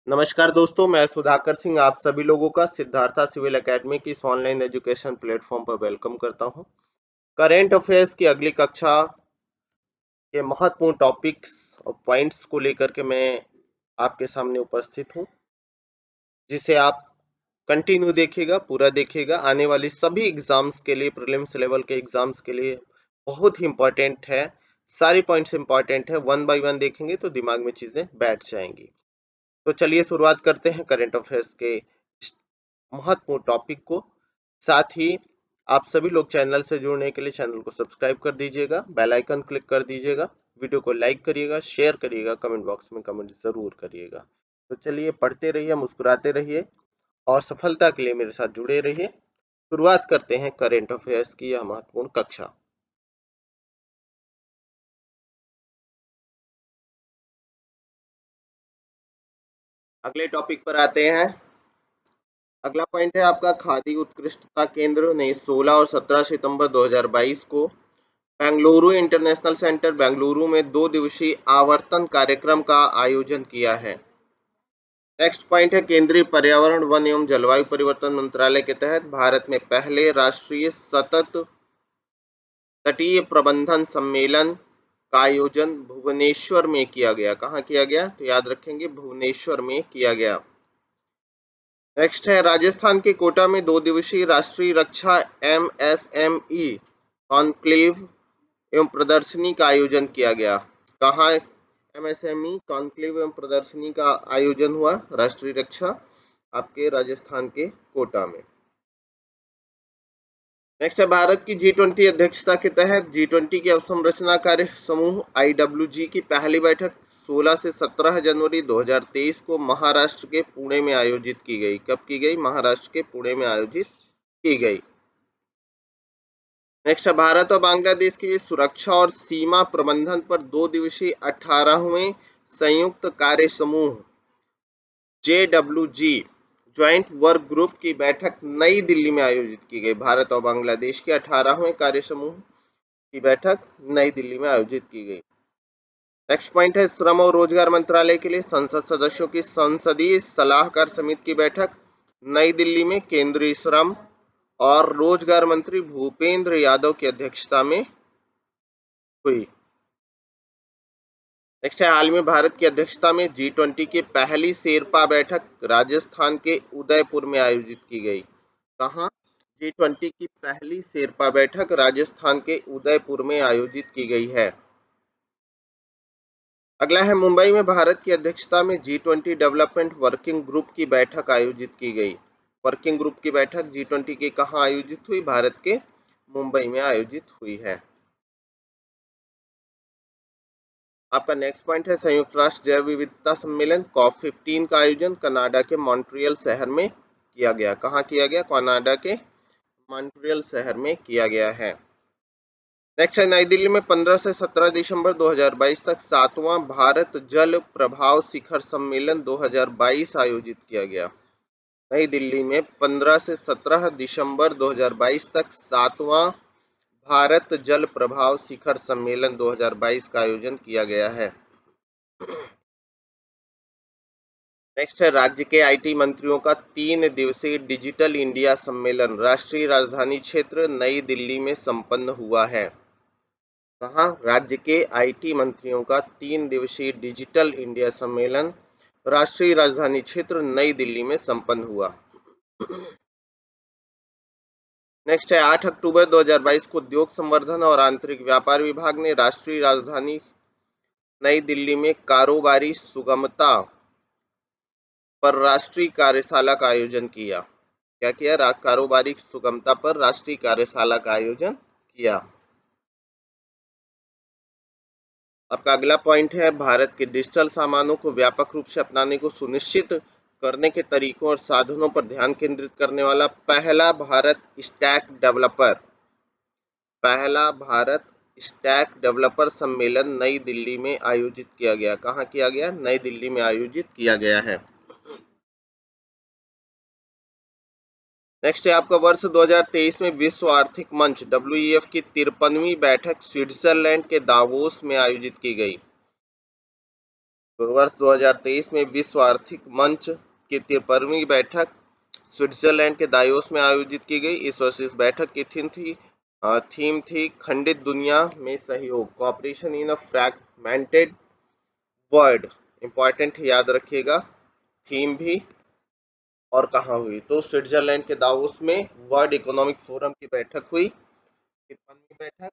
नमस्कार दोस्तों, मैं सुधाकर सिंह आप सभी लोगों का सिद्धार्था सिविल एकेडमी की इस ऑनलाइन एजुकेशन प्लेटफॉर्म पर वेलकम करता हूं। करेंट अफेयर्स की अगली कक्षा के महत्वपूर्ण टॉपिक्स और पॉइंट्स को लेकर के मैं आपके सामने उपस्थित हूं, जिसे आप कंटिन्यू देखिएगा, पूरा देखिएगा। आने वाली सभी एग्जाम्स के लिए, प्रीलिम्स लेवल के एग्जाम्स के लिए बहुत ही इंपॉर्टेंट है। सारी पॉइंट्स इंपॉर्टेंट है, वन बाय वन देखेंगे तो दिमाग में चीजें बैठ जाएंगी। तो चलिए शुरुआत करते हैं करेंट अफेयर्स के महत्वपूर्ण टॉपिक को। साथ ही आप सभी लोग चैनल से जुड़ने के लिए चैनल को सब्सक्राइब कर दीजिएगा, बेल आइकन क्लिक कर दीजिएगा, वीडियो को लाइक करिएगा, शेयर करिएगा, कमेंट बॉक्स में कमेंट जरूर करिएगा। तो चलिए पढ़ते रहिए, मुस्कुराते रहिए और सफलता के लिए मेरे साथ जुड़े रहिए। शुरुआत करते हैं करेंट अफेयर्स की यह महत्वपूर्ण कक्षा। अगले टॉपिक पर आते हैं। अगला पॉइंट है आपका खादी उत्कृष्टता केंद्र ने 16 और 17 सितंबर 2022 को बेंगलुरु इंटरनेशनल सेंटर बेंगलुरु में 2 दिवसीय आवर्तन कार्यक्रम का आयोजन किया है। नेक्स्ट पॉइंट है केंद्रीय पर्यावरण वन एवं जलवायु परिवर्तन मंत्रालय के तहत भारत में पहले राष्ट्रीय सतत तटीय प्रबंधन सम्मेलन का आयोजन भुवनेश्वर में किया गया। कहाँ किया गया? तो याद रखेंगे, भुवनेश्वर में किया गया। नेक्स्ट है राजस्थान के कोटा में 2 दिवसीय राष्ट्रीय रक्षा MSME कॉन्क्लेव एवं प्रदर्शनी का आयोजन किया गया। कहाँ MSME कॉन्क्लेव एवं प्रदर्शनी का आयोजन हुआ? राष्ट्रीय रक्षा आपके राजस्थान के कोटा में। नेक्स्ट है भारत की G20 अध्यक्षता के तहत G20 की अवसंरचना कार्य समूह IWG की पहली बैठक 16 से 17 जनवरी 2023 को महाराष्ट्र के पुणे में आयोजित की गई। कब की गई? महाराष्ट्र के पुणे में आयोजित की गई। नेक्स्ट है भारत और बांग्लादेश के बीच सुरक्षा और सीमा प्रबंधन पर 2 दिवसीय 18वें संयुक्त कार्य समूह JWG ज्वाइंट वर्क ग्रुप की बैठक नई दिल्ली में आयोजित की गई। भारत और बांग्लादेश के 18वें कार्य समूह की बैठक नई दिल्ली में आयोजित की गई। नेक्स्ट पॉइंट है श्रम और रोजगार मंत्रालय के लिए संसद सदस्यों की संसदीय सलाहकार समिति की बैठक नई दिल्ली में केंद्रीय श्रम और रोजगार मंत्री भूपेंद्र यादव की अध्यक्षता में हुई। नेक्स्ट है हाल में भारत की अध्यक्षता में G20 की पहली शेरपा बैठक राजस्थान के उदयपुर में आयोजित की गई। कहाँ? G20 की पहली शेरपा बैठक राजस्थान के उदयपुर में आयोजित की गई है। अगला है मुंबई में भारत की अध्यक्षता में G20 डेवलपमेंट वर्किंग ग्रुप की बैठक आयोजित की गई। वर्किंग ग्रुप की बैठक G20 की कहाँ आयोजित हुई? भारत के मुंबई में आयोजित हुई है। आपका नेक्स्ट पॉइंट है संयुक्त राष्ट्र जैव विविधता सम्मेलन COP15 का आयोजन कनाडा के मॉन्ट्रियल शहर में किया गया। कहाँ किया गया? कनाडा के मॉन्ट्रियल शहर में किया गया है। नेक्स्ट है नई दिल्ली में 15 से 17 दिसंबर 2022 तक 7वां भारत जल प्रभाव शिखर सम्मेलन 2022 आयोजित किया गया। नई दिल्ली में 15 से 17 दिसंबर 2022 तक 7वां भारत जल प्रभाव शिखर सम्मेलन 2022 का आयोजन किया गया है। नेक्स्ट है राज्य के IT मंत्रियों का 3 दिवसीय डिजिटल इंडिया सम्मेलन राष्ट्रीय राजधानी क्षेत्र नई दिल्ली में संपन्न हुआ है। कहाँ? राज्य के IT मंत्रियों का 3 दिवसीय डिजिटल इंडिया सम्मेलन राष्ट्रीय राजधानी क्षेत्र नई दिल्ली में संपन्न हुआ। नेक्स्ट है 8 अक्टूबर 2022 को उद्योग संवर्धन और आंतरिक व्यापार विभाग ने राष्ट्रीय राजधानी नई दिल्ली में कारोबारी सुगमता पर राष्ट्रीय कार्यशाला का आयोजन किया। क्या किया? कारोबारी सुगमता पर राष्ट्रीय कार्यशाला का आयोजन किया। आपका अगला पॉइंट है भारत के डिजिटल सामानों को व्यापक रूप से अपनाने को सुनिश्चित करने के तरीकों और साधनों पर ध्यान केंद्रित करने वाला पहला भारत स्टैक डेवलपर सम्मेलन नई दिल्ली में आयोजित किया गया। कहाँ किया गया? नई दिल्ली में आयोजित किया गया है। नेक्स्ट है आपका वर्ष 2023 में विश्व आर्थिक मंच WEF की 53वीं बैठक स्विट्जरलैंड के दावोस में आयोजित की गई। तो वर्ष 2023 में विश्व आर्थिक मंच की 53वीं बैठक स्विट्जरलैंड के दायोस में आयोजित की गई। इस वर्ष इस बैठक की थीम थी खंडित दुनिया में सहयोग, कोऑपरेशन इन अ फ्रैगमेंटेड वर्ल्ड। इंपॉर्टेंट याद रखिएगा थीम भी और कहाँ हुई, तो स्विट्जरलैंड के दावोस में वर्ल्ड इकोनॉमिक फोरम की बैठक हुई, 53वीं बैठक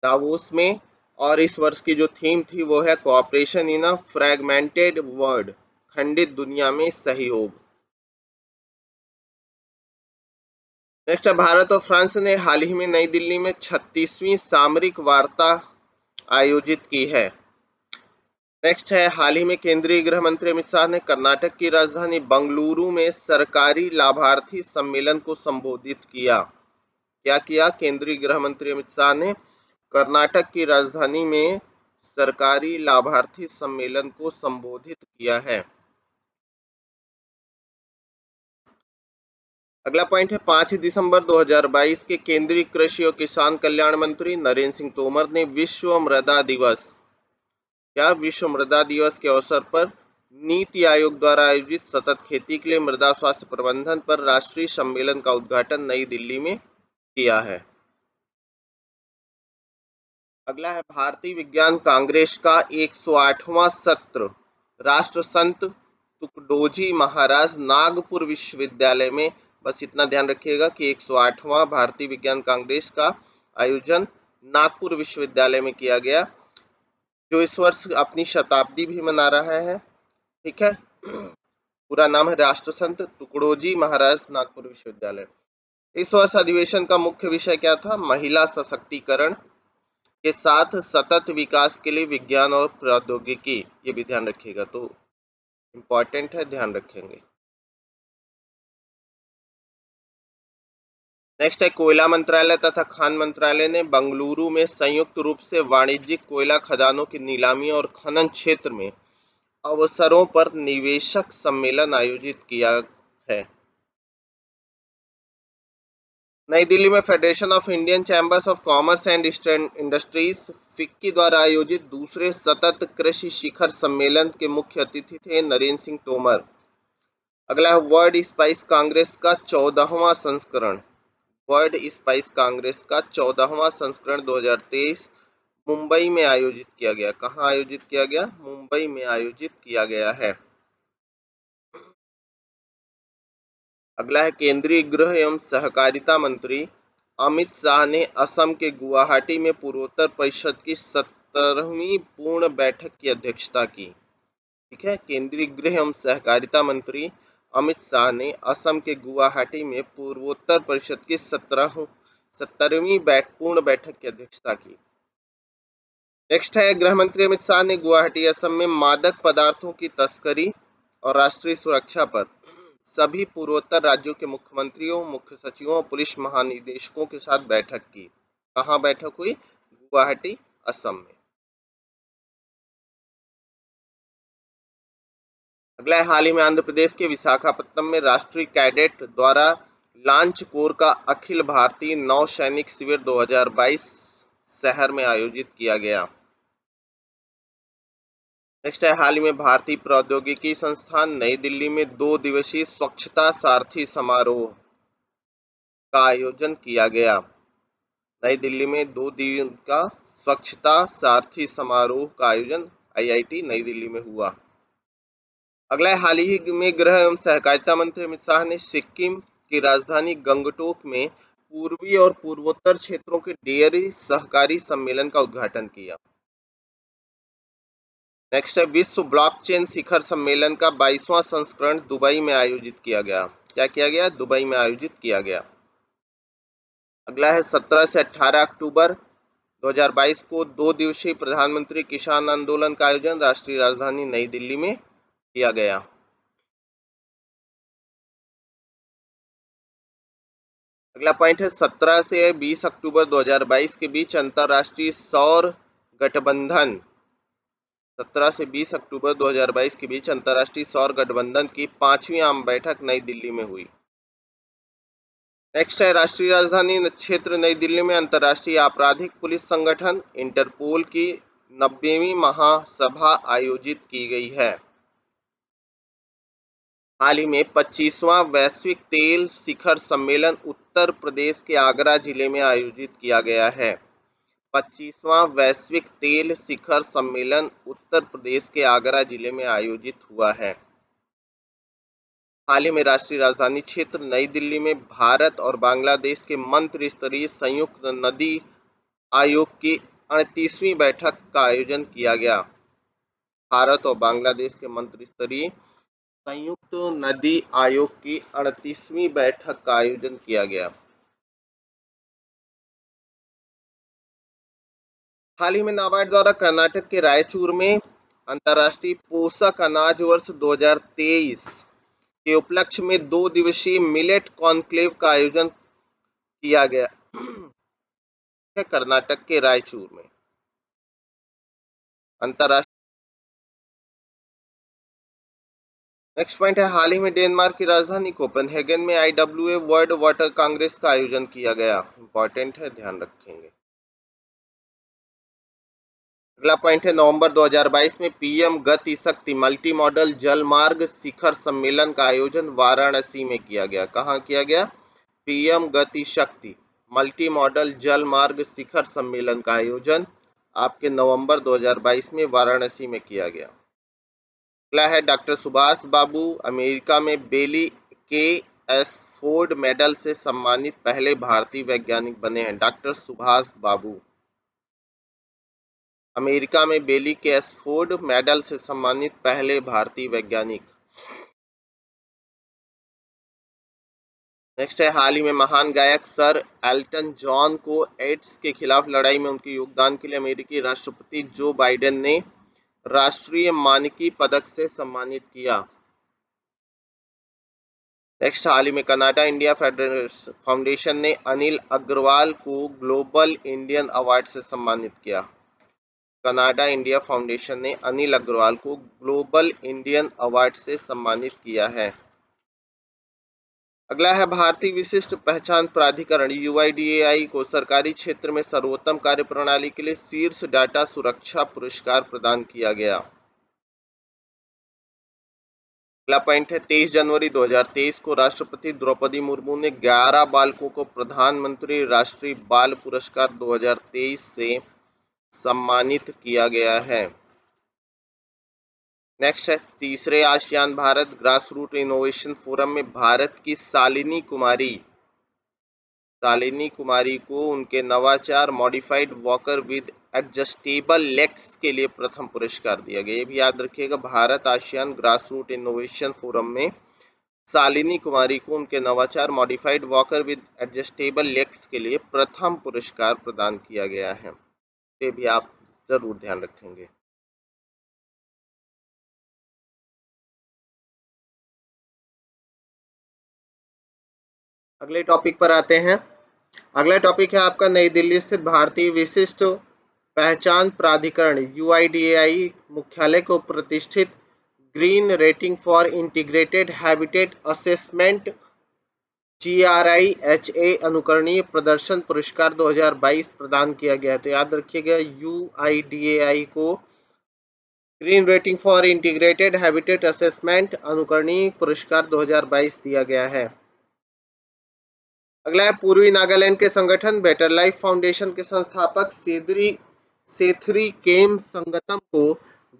दावोस में। और इस वर्ष की जो थीम थी वो है कोऑपरेशन इन अ फ्रैगमेंटेड वर्ल्ड, खंडित दुनिया में सहयोग। नेक्स्ट है भारत और फ्रांस ने हाल ही में नई दिल्ली में 36वीं सामरिक वार्ता आयोजित की है। नेक्स्ट है हाल ही में केंद्रीय गृह मंत्री अमित शाह ने कर्नाटक की राजधानी बंगलुरु में सरकारी लाभार्थी सम्मेलन को संबोधित किया। क्या किया? केंद्रीय गृह मंत्री अमित शाह ने कर्नाटक की राजधानी में सरकारी लाभार्थी सम्मेलन को संबोधित किया है। अगला पॉइंट है 5 दिसंबर 2022 के केंद्रीय कृषि और किसान कल्याण मंत्री नरेंद्र सिंह तोमर ने विश्व मृदा दिवस के अवसर पर नीति आयोग द्वारा आयोजित सतत खेती के लिए मृदा स्वास्थ्य प्रबंधन पर राष्ट्रीय सम्मेलन का उद्घाटन नई दिल्ली में किया है। अगला है भारतीय विज्ञान कांग्रेस का 108वां सत्र राष्ट्र संत तुकडोजी महाराज नागपुर विश्वविद्यालय में। बस इतना ध्यान रखिएगा कि 108वां भारतीय विज्ञान कांग्रेस का आयोजन नागपुर विश्वविद्यालय में किया गया, जो इस वर्ष अपनी शताब्दी भी मना रहा है। ठीक है, पूरा नाम है राष्ट्र संत तुकडोजी महाराज नागपुर विश्वविद्यालय। इस वर्ष अधिवेशन का मुख्य विषय क्या था? महिला सशक्तिकरण के साथ सतत विकास के लिए विज्ञान और प्रौद्योगिकी। ये भी ध्यान रखिएगा, तो इम्पोर्टेंट है, ध्यान रखेंगे। नेक्स्ट है कोयला मंत्रालय तथा खान मंत्रालय ने बंगलुरु में संयुक्त रूप से वाणिज्यिक कोयला खदानों की नीलामी और खनन क्षेत्र में अवसरों पर निवेशक सम्मेलन आयोजित किया है। नई दिल्ली में federation of Indian chambers of commerce and industries FICCI द्वारा आयोजित दूसरे सतत कृषि शिखर सम्मेलन के मुख्य अतिथि थे नरेंद्र सिंह तोमर। अगला है वर्ल्ड स्पाइस कांग्रेस का 14वां संस्करण। वर्ल्ड स्पाइस कांग्रेस का 14वां संस्करण 2023 मुंबई में आयोजित किया गया। कहाँ आयोजित किया गया? मुंबई में आयोजित किया गया है। अगला है केंद्रीय गृह एवं सहकारिता मंत्री अमित शाह ने असम के गुवाहाटी में पूर्वोत्तर परिषद की 17वीं पूर्ण बैठक की अध्यक्षता की। ठीक है, केंद्रीय गृह एवं सहकारिता मंत्री अमित शाह ने असम के गुवाहाटी में पूर्वोत्तर परिषद की 17वीं पूर्ण बैठक की अध्यक्षता की। नेक्स्ट है गृह मंत्री अमित शाह ने गुवाहाटी असम में मादक पदार्थों की तस्करी और राष्ट्रीय सुरक्षा पर सभी पूर्वोत्तर राज्यों के मुख्यमंत्रियों, मुख्य सचिवों और पुलिस महानिदेशकों के साथ बैठक की। कहाँ बैठक हुई? गुवाहाटी असम में। अगला है हाल ही में आंध्र प्रदेश के विशाखापट्टनम में राष्ट्रीय कैडेट द्वारा लॉन्च कोर का अखिल भारतीय नौ सैनिक शिविर 2022 शहर में आयोजित किया गया। नेक्स्ट है हाल ही में भारतीय प्रौद्योगिकी संस्थान नई दिल्ली में 2 दिवसीय स्वच्छता सारथी समारोह का आयोजन किया गया। नई दिल्ली में 2 दिन का स्वच्छता सारथी समारोह का आयोजन आईआईटी नई दिल्ली में हुआ। अगला है हाल ही में गृह एवं सहकारिता मंत्री अमित शाह ने सिक्किम की राजधानी गंगटोक में पूर्वी और पूर्वोत्तर क्षेत्रों के डेयरी सहकारी सम्मेलन का उद्घाटन किया। नेक्स्ट है विश्व ब्लॉकचेन शिखर सम्मेलन का 22वां संस्करण दुबई में आयोजित किया गया। क्या किया गया? दुबई में आयोजित किया गया। अगला है 17 से 18 अक्टूबर 2022 को 2 दिवसीय प्रधानमंत्री किसान आंदोलन का आयोजन राष्ट्रीय राजधानी नई दिल्ली में किया गया। अगला पॉइंट है 17 से 20 अक्टूबर 2022 के बीच अंतर्राष्ट्रीय सौर गठबंधन 17 से 20 अक्टूबर 2022 के बीच अंतर्राष्ट्रीय सौर गठबंधन की 5वीं आम बैठक नई दिल्ली में हुई। नेक्स्ट है राष्ट्रीय राजधानी क्षेत्र नई दिल्ली में अंतर्राष्ट्रीय आपराधिक पुलिस संगठन इंटरपोल की 90वीं महासभा आयोजित की गई है। हाल ही में 25वां वैश्विक तेल शिखर सम्मेलन उत्तर प्रदेश के आगरा जिले में आयोजित किया गया है। 25वां वैश्विक तेल शिखर सम्मेलन उत्तर प्रदेश के आगरा जिले में आयोजित हुआ है। हाल ही में राष्ट्रीय राजधानी क्षेत्र नई दिल्ली में भारत और बांग्लादेश के मंत्री स्तरीय संयुक्त नदी आयोग की 38वीं बैठक का आयोजन किया गया। भारत और बांग्लादेश के मंत्री स्तरीय संयुक्त नदी आयोग की 38वीं बैठक का आयोजन किया गया। हाल ही में नाबार्ड द्वारा कर्नाटक के रायचूर में अंतर्राष्ट्रीय पोषक अनाज वर्ष 2023 के उपलक्ष्य में 2 दिवसीय मिलेट कॉन्क्लेव का आयोजन किया गया है। कर्नाटक के रायचूर में अंतर्राष्ट्रीय। नेक्स्ट पॉइंट है, हाल ही में डेनमार्क की राजधानी कोपेनहेगन में IWA वर्ल्ड वाटर कांग्रेस का आयोजन किया गया। इंपॉर्टेंट है, ध्यान रखेंगे। अगला पॉइंट है, नवंबर 2022 में PM गति शक्ति मल्टी मॉडल जल मार्ग शिखर सम्मेलन का आयोजन वाराणसी में किया गया। कहाँ किया गया? PM गति शक्ति मल्टी मॉडल जल मार्ग शिखर सम्मेलन का आयोजन आपके नवंबर 2022 में वाराणसी में किया गया। अगला है, डॉक्टर सुभाष बाबू अमेरिका में बेली के एस फोर्ड मेडल से सम्मानित पहले भारतीय वैज्ञानिक बने हैं। डॉक्टर सुभाष बाबू अमेरिका में बेली के एस फोर्ड मेडल से सम्मानित पहले भारतीय वैज्ञानिक। नेक्स्ट है, हाल ही में महान गायक सर एल्टन जॉन को एड्स के खिलाफ लड़ाई में उनके योगदान के लिए अमेरिकी राष्ट्रपति जो बाइडेन ने राष्ट्रीय मानकी पदक से सम्मानित किया। नेक्स्ट, हाल ही में कनाडा इंडिया फाउंडेशन ने अनिल अग्रवाल को ग्लोबल इंडियन अवार्ड से सम्मानित किया। कनाडा इंडिया फाउंडेशन ने अनिल अग्रवाल को ग्लोबल इंडियन अवार्ड से सम्मानित किया है। अगला है, भारतीय विशिष्ट पहचान प्राधिकरण UIDAI को सरकारी क्षेत्र में सर्वोत्तम कार्य प्रणाली के लिए शीर्ष डाटा सुरक्षा पुरस्कार प्रदान किया गया। अगला पॉइंट है, 23 जनवरी 2023 को राष्ट्रपति द्रौपदी मुर्मू ने 11 बालकों को प्रधानमंत्री राष्ट्रीय बाल पुरस्कार 2023 से सम्मानित किया गया है। नेक्स्ट है, तीसरे ASEAN Bharat grass root innovation forum में भारत की शालिनी कुमारी को उनके नवाचार modified walker with adjustable legs के लिए प्रथम पुरस्कार दिया गया। ये भी याद रखिएगा, Bharat ASEAN grass root innovation forum में शालिनी कुमारी को उनके नवाचार modified walker with adjustable legs के लिए प्रथम पुरस्कार प्रदान किया गया है। ये भी आप जरूर ध्यान रखेंगे। अगले टॉपिक पर आते हैं। अगला टॉपिक है आपका नई दिल्ली स्थित भारतीय विशिष्ट पहचान प्राधिकरण UIDAI मुख्यालय को प्रतिष्ठित green rating for integrated habitat assessment GRIHA अनुकरणीय प्रदर्शन पुरस्कार 2022 प्रदान किया गया। तो याद रखिएगा, UIDAI को green rating for integrated habitat assessment अनुकरणीय पुरस्कार 2022 दिया गया है। अगला है, पूर्वी नागालैंड के संगठन बेटर लाइफ फाउंडेशन के संस्थापक सेथरी केम संगतम को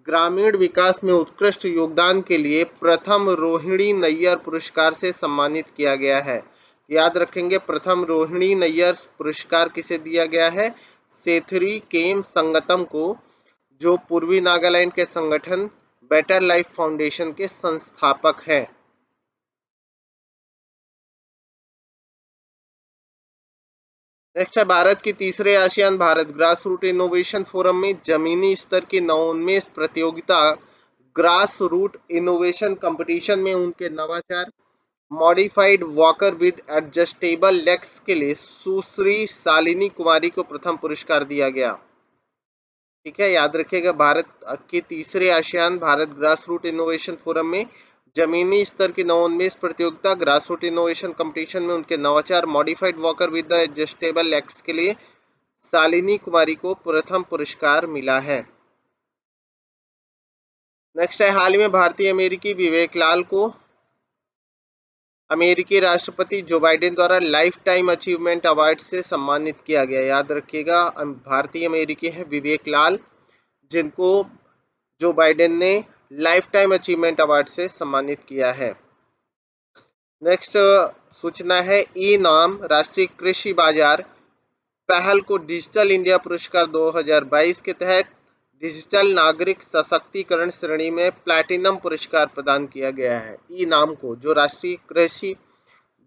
ग्रामीण विकास में उत्कृष्ट योगदान के लिए प्रथम रोहिणी नैयर पुरस्कार से सम्मानित किया गया है। याद रखेंगे, प्रथम रोहिणी नैयर पुरस्कार किसे दिया गया है? सेथरी केम संगतम को, जो पूर्वी नागालैंड के संगठन बेटर लाइफ फाउंडेशन के संस्थापक हैं। नेक्स्ट है, भारत की तीसरे ASEAN Bharat grass root innovation forum में जमीनी स्तर की नवोन्मेष प्रतियोगिता ग्रास रूट इनोवेशन कंपटीशन में उनके नवाचार modified walker with adjustable legs के लिए सुश्री शालिनी कुमारी को प्रथम पुरस्कार दिया गया। ठीक है, याद रखिएगा, भारत के तीसरे ASEAN Bharat grass root innovation forum में जमीनी स्तर की नवोन्मेष प्रतियोगिता ग्रास रूट इनोवेशन कंपटीशन में उनके नवाचार modified walker with the adjustable legs के लिए शालिनी कुमारी को प्रथम पुरस्कार मिला है। नेक्स्ट है, हाल ही में भारतीय अमेरिकी विवेक लाल को अमेरिकी राष्ट्रपति जो बाइडेन द्वारा लाइफ टाइम अचीवमेंट अवार्ड से सम्मानित किया गया। याद रखिएगा, भारतीय अमेरिकी है विवेक लाल, जिनको जो बाइडेन ने लाइफ टाइम अचीवमेंट अवार्ड से सम्मानित किया है। नेक्स्ट सूचना है, ई नाम राष्ट्रीय कृषि बाजार पहल को डिजिटल इंडिया पुरस्कार 2022 के तहत डिजिटल नागरिक सशक्तिकरण श्रेणी में प्लैटिनम पुरस्कार प्रदान किया गया है। ई नाम को, जो राष्ट्रीय कृषि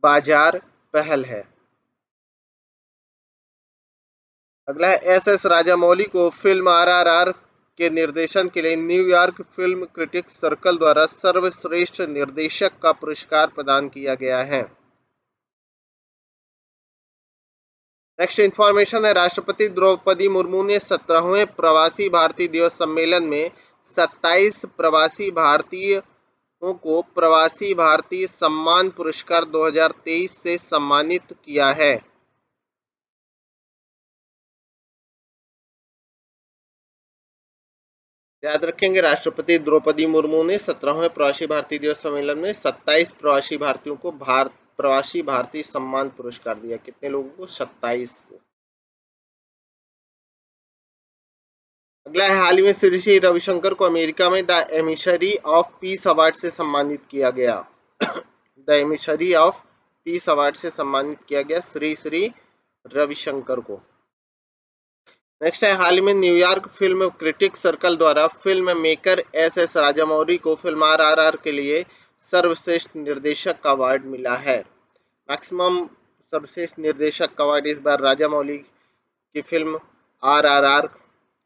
बाजार पहल है। अगला है, एस एस राजामौली को फिल्म आरआरआर के निर्देशन के लिए न्यूयॉर्क फिल्म क्रिटिक्स सर्कल द्वारा सर्वश्रेष्ठ निर्देशक का पुरस्कार प्रदान किया गया है। नेक्स्ट इंफॉर्मेशन है, राष्ट्रपति द्रौपदी मुर्मू ने 17वें प्रवासी भारतीय दिवस सम्मेलन में 27 प्रवासी भारतीयों को प्रवासी भारतीय सम्मान पुरस्कार 2023 से सम्मानित किया है। याद रखेंगे, राष्ट्रपति द्रौपदी मुर्मू ने 17वें प्रवासी भारतीय दिवस सम्मेलन में 27 प्रवासी भारतीयों को प्रवासी भारतीय सम्मान पुरस्कार दिया। कितने लोगों को? 27 को। अगला है, हाल ही में श्री श्री रविशंकर को अमेरिका में द एमिशरी ऑफ पीस अवार्ड से सम्मानित किया गया। द एमिशरी ऑफ पीस अवार्ड से सम्मानित किया गया श्री श्री रविशंकर को। नेक्स्ट है, हाल ही में न्यूयॉर्क फिल्म क्रिटिक्स सर्कल द्वारा film maker S S Rajamouli को फिल्म आरआरआर के लिए सर्वश्रेष्ठ निर्देशक का अवार्ड मिला है। मैक्सिमम सर्वश्रेष्ठ निर्देशक का अवार्ड इस बार राजामौली की फिल्म आरआरआर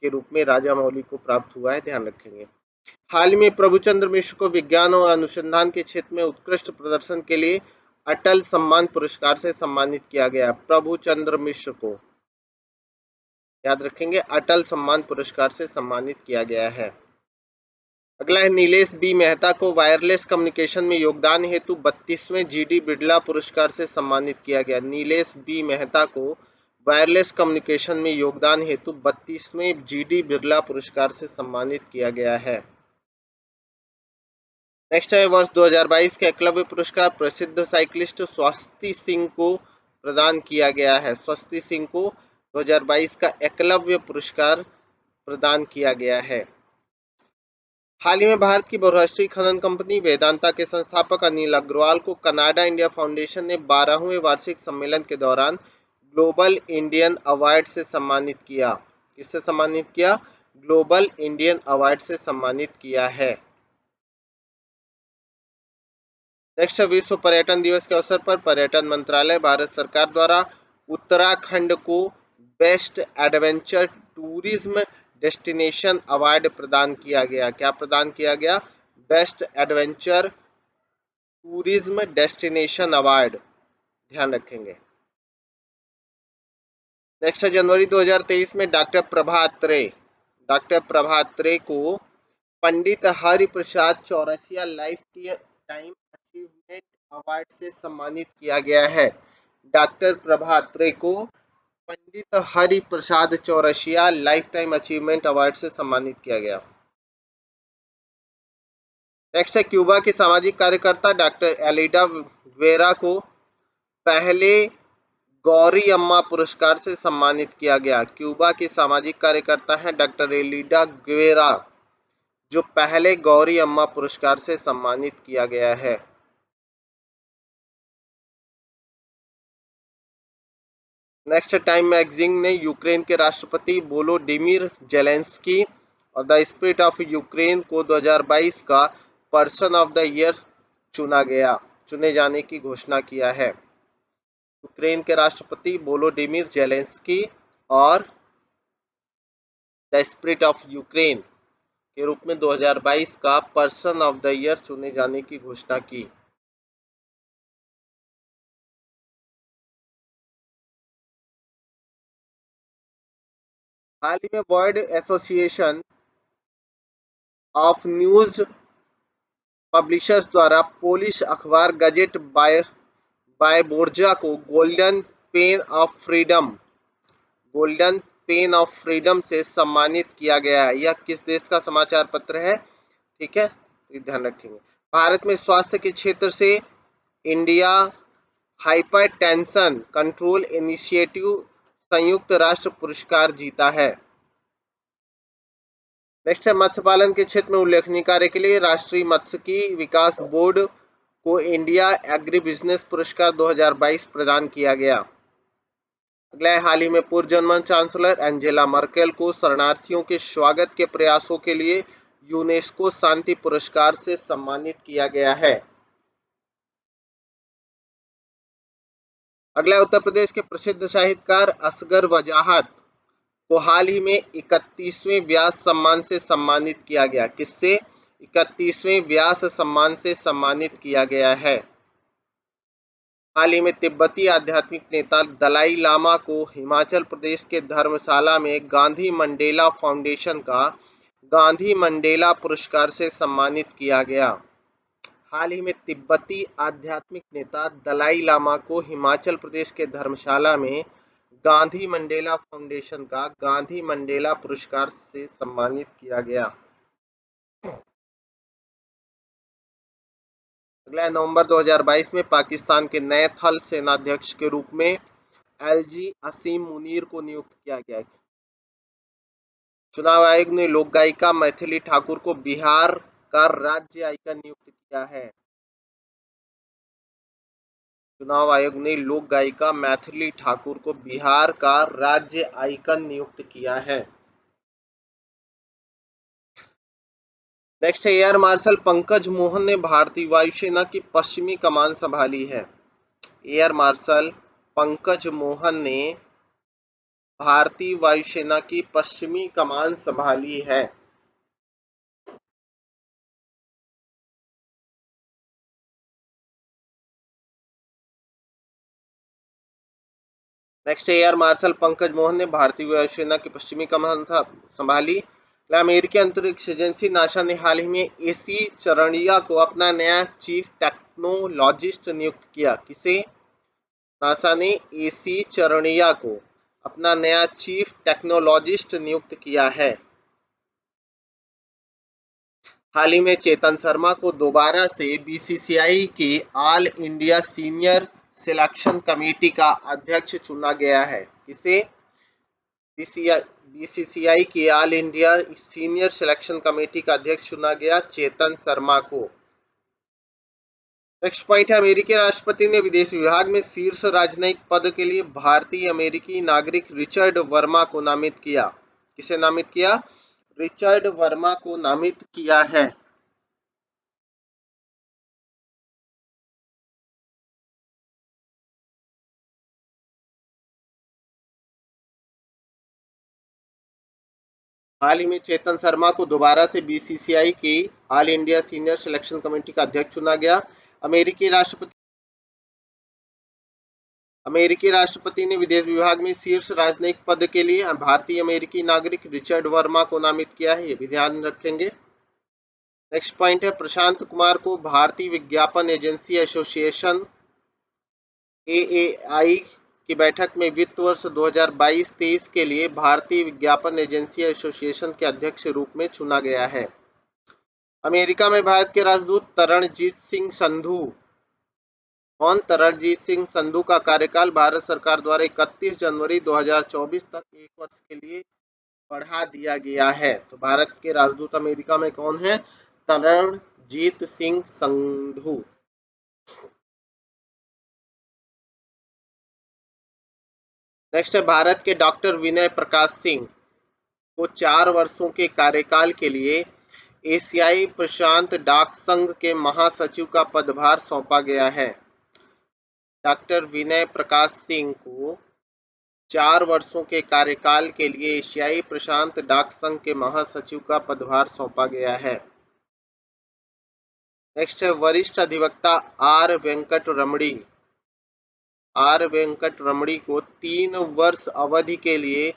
के रूप में राजामौली को प्राप्त हुआ है, ध्यान रखेंगे। हाल ही में प्रभुचंद्र मिश्र को विज्ञान और अनुसंधान के क्षेत्र में उत्कृष्ट प्रदर्शन के लिए अटल सम्मान पुरस्कार से सम्मानित किया गया। प्रभुचंद्र मिश्र को, याद रखेंगे, अटल सम्मान पुरस्कार से सम्मानित किया गया है। अगला है, नीलेश बी मेहता को वायरलेस कम्युनिकेशन में योगदान हेतु 32वें जीडी बिरला पुरस्कार से सम्मानित किया गया। नीलेश बी मेहता को वायरलेस कम्युनिकेशन में योगदान हेतु 32वें जीडी बिरला पुरस्कार से सम्मानित किया गया है। नेक्स्ट है, वर्ष 2022 के एकलव्य पुरस्कार प्रसिद्ध साइक्लिस्ट स्वस्ति सिंह को प्रदान किया गया है। स्वस्ति सिंह को 2022 का एकलव्य पुरस्कार प्रदान किया गया है। हाल ही में भारत की बहुराष्ट्रीय खनन कंपनी वेदांता के संस्थापक अनिल अग्रवाल को कनाडा इंडिया फाउंडेशन ने 12वें वार्षिक सम्मेलन के दौरान ग्लोबल इंडियन अवार्ड से सम्मानित किया। किससे सम्मानित किया? ग्लोबल इंडियन अवार्ड से सम्मानित किया है। नेक्स्ट, विश्व पर्यटन दिवस के अवसर पर पर्यटन मंत्रालय भारत सरकार द्वारा उत्तराखंड को best adventure tourism destination award प्रदान किया गया। क्या प्रदान किया गया? Best adventure tourism destination award, ध्यान रखेंगे। नेक्स्ट, जनवरी 2023 में डॉक्टर प्रभात रे को Pandit Hariprasad Chaurasia lifetime achievement award से सम्मानित किया गया है। डॉक्टर प्रभात रे को Pandit Hariprasad Chaurasia lifetime achievement award से सम्मानित किया गया। नेक्स्ट है, क्यूबा की सामाजिक कार्यकर्ता डॉक्टर एलिडा ग्वेरा को पहले गौरी अम्मा पुरस्कार से सम्मानित किया गया। क्यूबा की सामाजिक कार्यकर्ता है डॉक्टर एलिडा ग्वेरा, जो पहले गौरी अम्मा पुरस्कार से सम्मानित किया गया है। नेक्स्ट, टाइम मैगजीन ने यूक्रेन के राष्ट्रपति वोलोडिमिर जेलेंस्की और द स्पिरिट ऑफ यूक्रेन को 2022 का पर्सन ऑफ द ईयर चुने जाने की घोषणा किया है। यूक्रेन के राष्ट्रपति वोलोडिमिर जेलेंस्की और द स्पिरिट ऑफ यूक्रेन के रूप में 2022 का पर्सन ऑफ द ईयर चुने जाने की घोषणा की। हाल ही में world association of news publishers द्वारा पोलिश अखबार गजेट बायबोर्जा को गोल्डन पेन ऑफ फ्रीडम से सम्मानित किया गया है। यह किस देश का समाचार पत्र है? ठीक है, तो ध्यान रखेंगे। भारत में स्वास्थ्य के क्षेत्र से इंडिया हाइपरटेंशन कंट्रोल इनिशिएटिव संयुक्त राष्ट्र पुरस्कार जीता है। नेक्स्ट है मत्स्य पालन के क्षेत्र में उल्लेखनीय कार्य के लिए राष्ट्रीय मत्स्यिकी विकास बोर्ड को इंडिया एग्री बिजनेस पुरस्कार 2022 प्रदान किया गया। अगला है, हाल ही में पूर्व जर्मन चांसलर एंजेला मर्केल को शरणार्थियों के स्वागत के प्रयासों के लिए यूनेस्को शांति पुरस्कार से सम्मानित किया गया है। अगला, उत्तर प्रदेश के प्रसिद्ध साहित्यकार असगर वजाहत को हाल ही में 31वें व्यास सम्मान से सम्मानित किया गया। किससे? 31वें व्यास सम्मान से सम्मानित किया गया है। हाल ही में तिब्बती आध्यात्मिक नेता दलाई लामा को हिमाचल प्रदेश के धर्मशाला में गांधी मंडेला फाउंडेशन का गांधी मंडेला पुरस्कार से सम्मानित किया गया। हाल ही में तिब्बती आध्यात्मिक नेता दलाई लामा को हिमाचल प्रदेश के धर्मशाला में गांधी मंडेला फाउंडेशन का गांधी मंडेला पुरस्कार से सम्मानित किया गया। अगला, नवंबर 2022 में पाकिस्तान के नए थल सेनाध्यक्ष के रूप में एलजी असीम मुनीर को नियुक्त किया गया। चुनाव आयोग ने लोक गायिका मैथिली ठाकुर को बिहार का राज्य आइकन नियुक्त किया है। चुनाव आयोग ने लोक गायिका मैथिली ठाकुर को बिहार का राज्य आइकन नियुक्त किया है। नेक्स्ट है, एयर मार्शल पंकज मोहन ने भारतीय वायुसेना की पश्चिमी कमान संभाली है। एयर मार्शल पंकज मोहन ने भारतीय वायुसेना की पश्चिमी कमान संभाली है। Next, air marshal Pankaj Mohan ने भारतीय वायुसेना की पश्चिमी कमान संभाली। अमेरिकी अंतरिक्ष एजेंसी नासा ने हाल ही में एसी चरणिया को अपना नया चीफ टेक्नोलॉजिस्ट नियुक्त किया। किसे? नासा ने एसी चरणिया को अपना नया चीफ टेक्नोलॉजिस्ट नियुक्त किया है। हाल ही में चेतन शर्मा को दोबारा से बीसीसीआई की all India senior selection committee का अध्यक्ष चुना गया है। किसे? बीसीसीआई की all India senior selection committee का अध्यक्ष चुना गया चेतन शर्मा को। नेक्स्ट पॉइंट है, अमेरिकी राष्ट्रपति ने विदेश विभाग में शीर्ष राजनयिक पद के लिए भारतीय अमेरिकी नागरिक रिचर्ड वर्मा को नामित किया। किसे नामित किया? रिचर्ड वर्मा को नामित किया है। हाल ही में चेतन शर्मा को दोबारा से बीसीसीआई की all India senior selection committee का अध्यक्ष चुना गया। अमेरिकी राष्ट्रपति ने विदेश विभाग में शीर्ष राजनयिक पद के लिए भारतीय अमेरिकी नागरिक रिचर्ड वर्मा को नामित किया है। ये भी ध्यान रखेंगे। नेक्स्ट पॉइंट है, प्रशांत कुमार को भारतीय विज्ञापन एजेंसी एसोसिएशन एएआई की बैठक में वित्त वर्ष 2022-23 के लिए भारतीय विज्ञापन एजेंसी एसोसिएशन के अध्यक्ष के रूप में चुना गया है। अमेरिका में भारत के राजदूत तरणजीत सिंह संधू तरणजीत सिंह संधू का कार्यकाल भारत सरकार द्वारा 31 जनवरी 2024 तक 1 वर्ष के लिए बढ़ा दिया गया है। तो भारत के राजदूत अमेरिका में कौन है? तरणजीत सिंह संधू। नेक्स्ट है, भारत के डॉक्टर विनय प्रकाश सिंह को 4 वर्षों के कार्यकाल के लिए एशियाई प्रशांत डाक संघ के महासचिव का पदभार सौंपा गया है। डॉक्टर विनय प्रकाश सिंह को 4 वर्षों के कार्यकाल के लिए एशियाई प्रशांत डाक संघ के महासचिव का पदभार सौंपा गया है। नेक्स्ट है, वरिष्ठ अधिवक्ता आर वेंकट रमणी को 3 वर्ष अवधि के लिए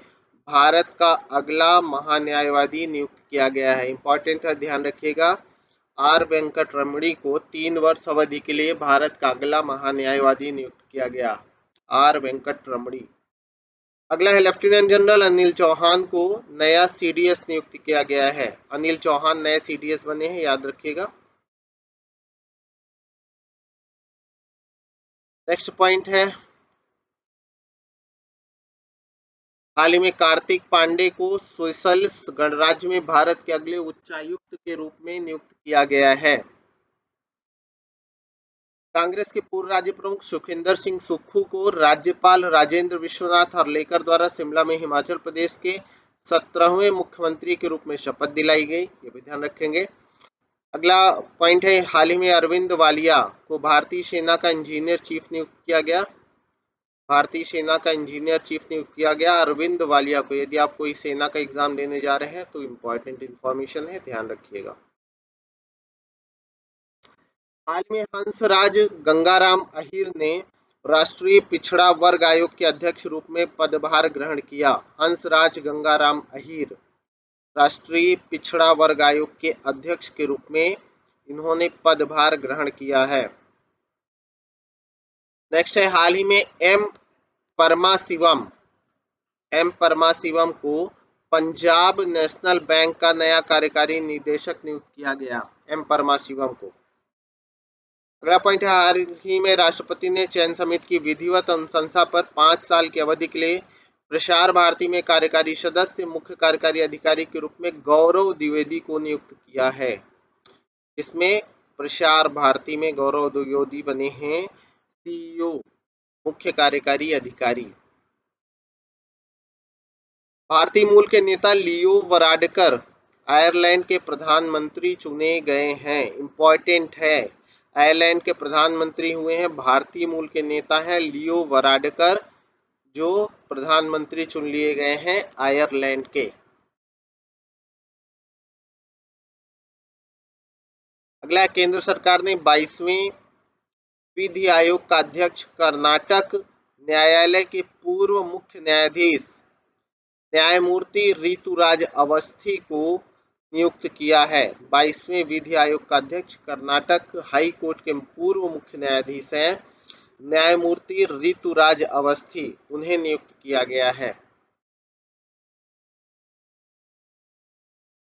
भारत का अगला महान्यायवादी नियुक्त किया गया है। इंपॉर्टेंट है, ध्यान रखिएगा। आर वेंकट रमणी को 3 वर्ष अवधि के लिए भारत का अगला महान्यायवादी नियुक्त किया गया। आर वेंकट रमणी। अगला है लेफ्टिनेंट जनरल अनिल चौहान को नया सीडीएस नियुक्त किया गया है। अनिल चौहान नए सीडीएस बने हैं, याद रखिएगा। नेक्स्ट पॉइंट है, हाल ही में कार्तिक पांडे को सोशलिस्ट गणराज्य में भारत के अगले उच्चायुक्त के रूप में नियुक्त किया गया है। कांग्रेस के पूर्व राज्य प्रमुख सुखविंदर सिंह सुक्खू को राज्यपाल राजेंद्र विश्वनाथ हर्लेकर द्वारा शिमला में हिमाचल प्रदेश के 17वें मुख्यमंत्री के रूप में शपथ दिलाई गई, ये भी ध्यान रखेंगे। अगला पॉइंट है, हाल ही में अरविंद वालिया को भारतीय सेना का इंजीनियर चीफ नियुक्त किया गया। भारतीय सेना का इंजीनियर चीफ नियुक्त किया गया अरविंद वालिया को। यदि आप कोई सेना का एग्जाम देने जा रहे हैं तो इम्पोर्टेंट इंफॉर्मेशन है, ध्यान रखिएगा। हाल में हंसराज गंगाराम अहीर ने राष्ट्रीय पिछड़ा वर्ग आयोग के अध्यक्ष रूप में पदभार ग्रहण किया। हंसराज गंगाराम अहीर राष्ट्रीय पिछड़ा वर्ग आयोग के अध्यक्ष के रूप में इन्होंने पदभार ग्रहण किया है। नेक्स्ट है, हाल ही में एम परमाशिवम को पंजाब नेशनल बैंक का नया कार्यकारी निदेशक नियुक्त किया गया। एम परमाशिवम को। अगला पॉइंट है, हाल ही में राष्ट्रपति ने चयन समिति की विधिवत अनुशंसा पर 5 साल की अवधि के लिए प्रसार भारती में कार्यकारी सदस्य मुख्य कार्यकारी अधिकारी के रूप में गौरव द्विवेदी को नियुक्त किया है। इसमें प्रसार भारती में गौरव द्विवेदी बने हैं सीईओ, मुख्य कार्यकारी अधिकारी। भारतीय मूल के नेता लियो वराडकर आयरलैंड के प्रधानमंत्री चुने गए हैं। इंपॉर्टेंट है, आयरलैंड के प्रधानमंत्री हुए हैं, भारतीय मूल के नेता हैं लियो वराडकर, जो प्रधानमंत्री चुन लिए गए हैं आयरलैंड के। अगला, केंद्र सरकार ने 22वें विधि आयोग का अध्यक्ष कर्नाटक न्यायालय के पूर्व मुख्य न्यायाधीश न्यायमूर्ति ऋतुराज अवस्थी को नियुक्त किया है। 22वें विधि आयोग का अध्यक्ष कर्नाटक हाई कोर्ट के पूर्व मुख्य न्यायाधीश हैं न्यायमूर्ति ऋतुराज अवस्थी, उन्हें नियुक्त किया गया है।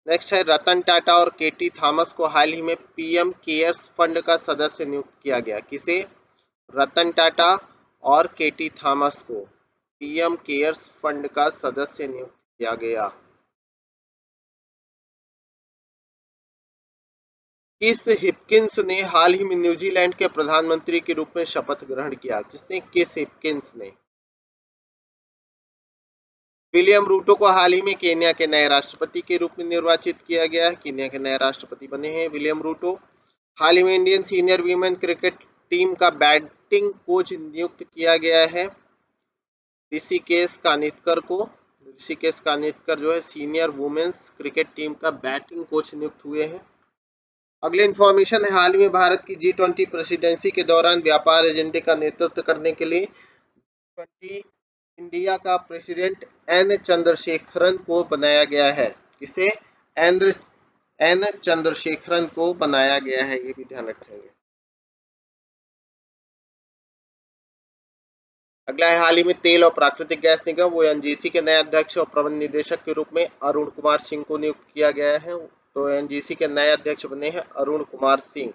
नेक्स्ट है, रतन टाटा और केटी थॉमस को हाल ही में पीएम केयर्स फंड का सदस्य नियुक्त किया गया। किसे? रतन टाटा और केटी थॉमस को पीएम केयर्स फंड का सदस्य नियुक्त किया गया। किस हिपकिंस ने हाल ही में न्यूजीलैंड के प्रधानमंत्री के रूप में शपथ ग्रहण किया? किसने? किस हिपकिंस ने। विलियम रूटो को हाल ही में केन्या के नए राष्ट्रपति के रूप में निर्वाचित किया गया है। केन्या के नए राष्ट्रपति बने हैं विलियम रूटो। हाल ही में Indian senior women cricket team का बैटिंग कोच नियुक्त किया गया है ऋषिकेश कानितकर को। ऋषिकेश कानितकर जो है सीनियर वुमेन्स क्रिकेट टीम का बैटिंग कोच नियुक्त हुए हैं। अगले इंफॉर्मेशन है, हाल ही में भारत की G20 प्रेसिडेंसी के दौरान व्यापार एजेंडे का नेतृत्व करने के लिए इंडिया का प्रेसिडेंट एन चंद्रशेखरन को बनाया गया है। इसे एन चंद्रशेखरन को बनाया गया है, ये भी ध्यान रखेंगे। अगला है, हाल ही में तेल और प्राकृतिक गैस निगम ओएनजीसी के नए अध्यक्ष और प्रबंध निदेशक के रूप में अरुण कुमार सिंह को नियुक्त किया गया है। तो ओएनजीसी के नए अध्यक्ष बने हैं अरुण कुमार सिंह।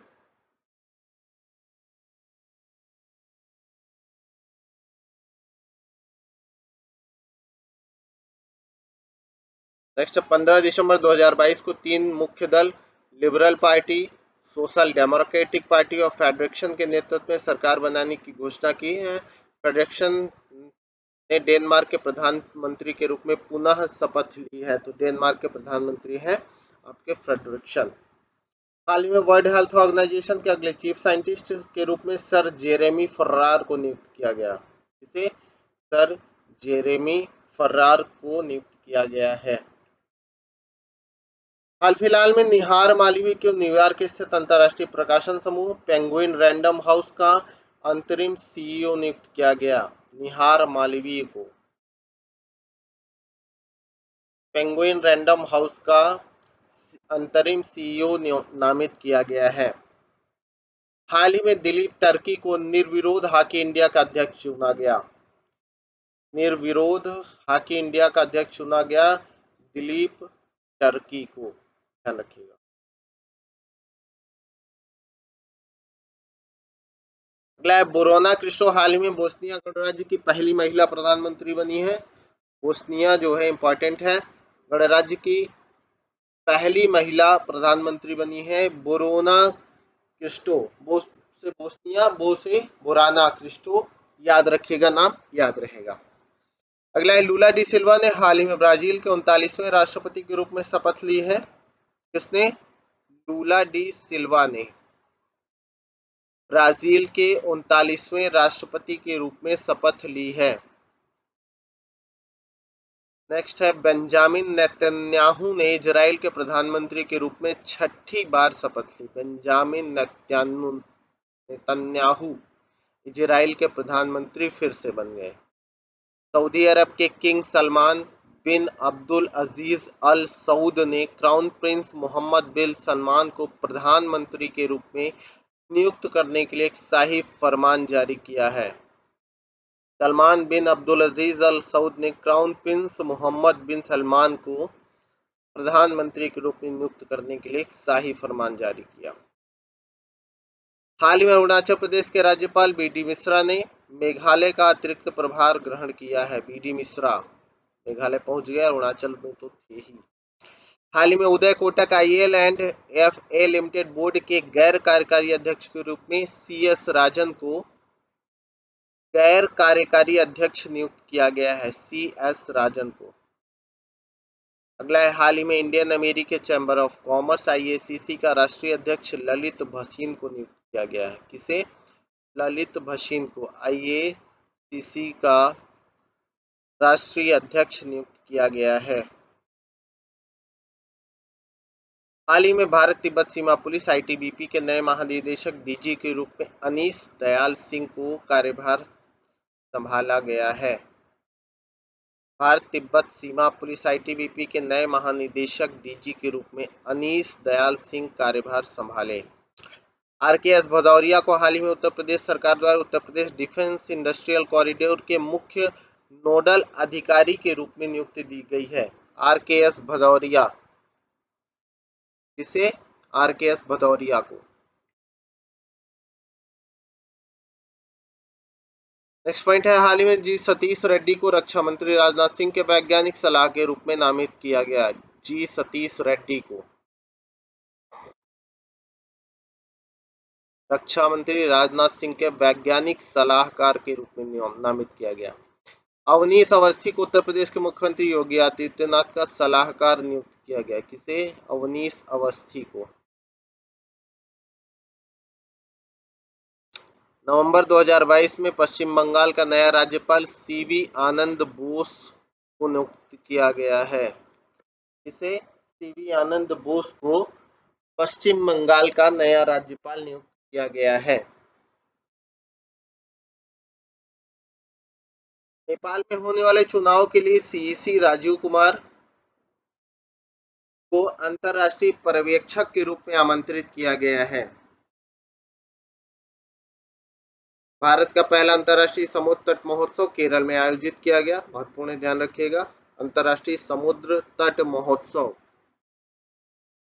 नेक्स्ट, 15 दिसंबर 2022 को 3 मुख्य दल liberal party, social democratic party और फेडरेशन के नेतृत्व में सरकार बनाने की घोषणा की है। फेडरेशन ने डेनमार्क के प्रधानमंत्री के रूप में पुनः शपथ ली है। तो डेनमार्क के प्रधानमंत्री हैं आपके फ्रेडरिक्सन। हाल ही में वर्ल्ड हेल्थ ऑर्गेनाइजेशन के अगले चीफ साइंटिस्ट के रूप में सर जेरेमी फर्रार को नियुक्त किया गया। इसे सर जेरेमी फर्रार को नियुक्त किया गया है। हाल फिलहाल में निहार मालवीय को न्यूयॉर्क स्थित अंतर्राष्ट्रीय प्रकाशन समूह पेंगुइन रैंडम हाउस का अंतरिम सीईओ नियुक्त किया गया। निहार मालवीय को पेंगुइन रैंडम हाउस का अंतरिम सीईओ नामित किया गया है। हाल ही में दिलीप टर्की को निर्विरोध हॉकी इंडिया का अध्यक्ष चुना गया। निर्विरोध हॉकी इंडिया का अध्यक्ष चुना गया दिलीप टर्की को, ध्यान रखिएगा। अगला है बोरोना क्रिस्टो हाल ही में बोस्निया गणराज्य की पहली महिला प्रधानमंत्री बनी है। बोस्निया जो है इंपॉर्टेंट है, गणराज्य की पहली महिला प्रधानमंत्री बनी है बोरोना क्रिस्टो। से बोस्निया, बो से बोराना, क्रिस्टो याद रखिएगा, नाम याद रहेगा। अगला है लूला डी सिल्वा ने हाल ही में ब्राजील के 39वें राष्ट्रपति के रूप में शपथ ली है। किसने? लूला डी सिल्वा ने ब्राजील के 39वें राष्ट्रपति के रूप में शपथ ली है। नेक्स्ट है बेंजामिन नेतन्याहू ने इजराइल के प्रधानमंत्री के रूप में छठी बार शपथ ली। बेंजामिन नेतन्याहू इजराइल के प्रधानमंत्री फिर से बन गए। सऊदी अरब के किंग सलमान बिन अब्दुल अजीज अल सऊद ने क्राउन प्रिंस मोहम्मद बिन सलमान को प्रधानमंत्री के रूप में नियुक्त करने के लिए एक शाही फरमान जारी किया है। सलमान बिन अब्दुल अजीज अल सऊद ने क्राउन प्रिंस मोहम्मद बिन सलमान को प्रधानमंत्री के रूप में नियुक्त करने के लिए एक शाही फरमान जारी किया। हाल ही में अरुणाचल प्रदेश के राज्यपाल बी.डी. मिश्रा ने मेघालय का अतिरिक्त प्रभार ग्रहण किया है। बी.डी. मिश्रा मेघालय पहुंच गए, अरुणाचल में तो थे ही। हाल ही में Uday Kotak IL and FS limited board के गैर कार्यकारी अध्यक्ष के रूप में सी.एस. राजन को गैर कार्यकारी अध्यक्ष नियुक्त किया गया है। सी.एस. राजन को। अगला है हाल ही में इंडियन अमेरिकी चैम्बर ऑफ कॉमर्स आईएसीसी का राष्ट्रीय अध्यक्ष ललित भसीन को नियुक्त किया गया है। किसे? ललित भसीन को आईएसीसी का राष्ट्रीय अध्यक्ष नियुक्त किया गया है। हाल ही में भारत तिब्बत सीमा पुलिस आईटीबीपी के नए महानिदेशक डीजी के रूप में अनीस दयाल सिंह को कार्यभार संभाला गया है। भारत तिब्बत सीमा पुलिस आईटीबीपी के नए महानिदेशक डीजी के रूप में अनीस दयाल सिंह कार्यभार संभाले। आरकेएस भदौरिया को हाल ही में उत्तर प्रदेश सरकार द्वारा Uttar Pradesh defence industrial corridor के मुख्य नोडल अधिकारी के रूप में नियुक्ति दी गई है। आरकेएस भदौरिया। किसे? आरकेएस भदौरिया को। नेक्स्ट पॉइंट है हाल ही में जी सतीश रेड्डी को रक्षा मंत्री राजनाथ सिंह के वैज्ञानिक सलाह के रूप में नामित किया गया। जी सतीश रेड्डी को रक्षा मंत्री राजनाथ सिंह के वैज्ञानिक सलाहकार के रूप में नामित किया गया। अवनीश अवस्थी को उत्तर प्रदेश के मुख्यमंत्री योगी आदित्यनाथ का सलाहकार नियुक्त किया गया। किसे? अवनीश अवस्थी को। नवंबर 2022 में पश्चिम बंगाल का नया राज्यपाल सीवी आनंद बोस को नियुक्त किया गया है। इसे सीवी आनंद बोस को पश्चिम बंगाल का नया राज्यपाल नियुक्त किया गया है। नेपाल में होने वाले चुनाव के लिए सीईसी राजीव कुमार को अंतर्राष्ट्रीय पर्यवेक्षक के रूप में आमंत्रित किया गया है। भारत का पहला अंतर्राष्ट्रीय समुद्र तट महोत्सव केरल में आयोजित किया गया। महत्वपूर्ण है, ध्यान रखिएगा। अंतर्राष्ट्रीय समुद्र तट महोत्सव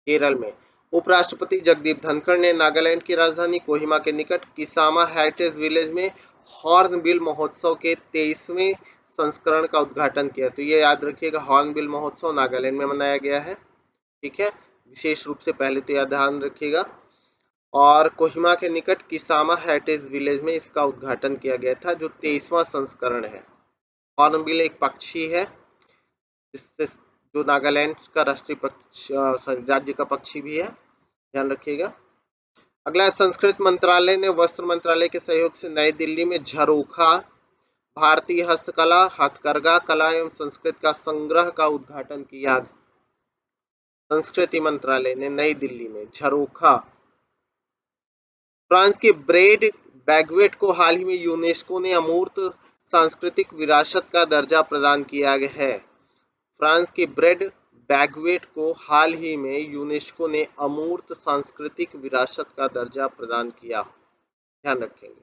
केरल में। उपराष्ट्रपति जगदीप धनखड़ ने नागालैंड की राजधानी कोहिमा के निकट किसामा हेरिटेज विलेज में हॉर्नबिल महोत्सव के 23वें संस्करण का उद्घाटन किया। तो ये याद रखिएगा, हॉर्नबिल महोत्सव नागालैंड में मनाया गया है। ठीक है, विशेष रूप से पहले तो यह ध्यान रखिएगा। और कोहिमा के निकट किसामा हेरिटेज विलेज में इसका उद्घाटन किया गया था, जो 23वां संस्करण है। हॉर्नबिल एक पक्षी है, जिससे जो नागालैंड का राष्ट्रीय राज्य का पक्षी भी है, ध्यान रखिएगा। अगला संस्कृत मंत्रालय ने वस्त्र मंत्रालय के सहयोग से नई दिल्ली में झरोखा भारतीय हस्तकला, हथकरघा कला एवं संस्कृत का संग्रह का उद्घाटन किया। संस्कृति मंत्रालय ने नई दिल्ली में झरोखा। फ्रांस के ब्रेड बैगवेट को हाल ही में यूनेस्को ने अमूर्त सांस्कृतिक विरासत का दर्जा प्रदान किया है। फ्रांस के ब्रेड बैगवेट को हाल ही में यूनेस्को ने अमूर्त सांस्कृतिक विरासत का दर्जा प्रदान किया। ध्यान रखेंगे।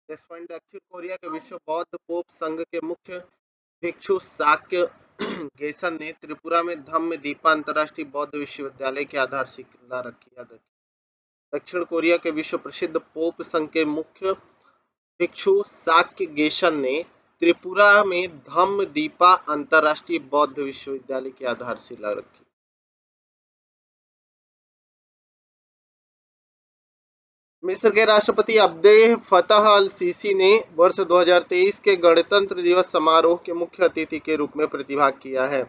नेक्स्ट पॉइंट, दक्षिण कोरिया के विश्व बौद्ध पोप संघ के मुख्य भिक्षु शाक्य गेसन ने त्रिपुरा में धम्म दीपा अंतर्राष्ट्रीय बौद्ध विश्वविद्यालय की आधारशिला रखी। दक्षिण कोरिया के विश्व प्रसिद्ध पोप संघ के मुख्य भिक्षु शाक्य गेसन ने त्रिपुरा में धम्म दीपा अंतर्राष्ट्रीय बौद्ध विश्वविद्यालय की आधारशिला रखी। मिस्र के राष्ट्रपति अब्देल फतह अल सीसी ने वर्ष 2023 के गणतंत्र दिवस समारोह के मुख्य अतिथि के रूप में प्रतिभाग किया है।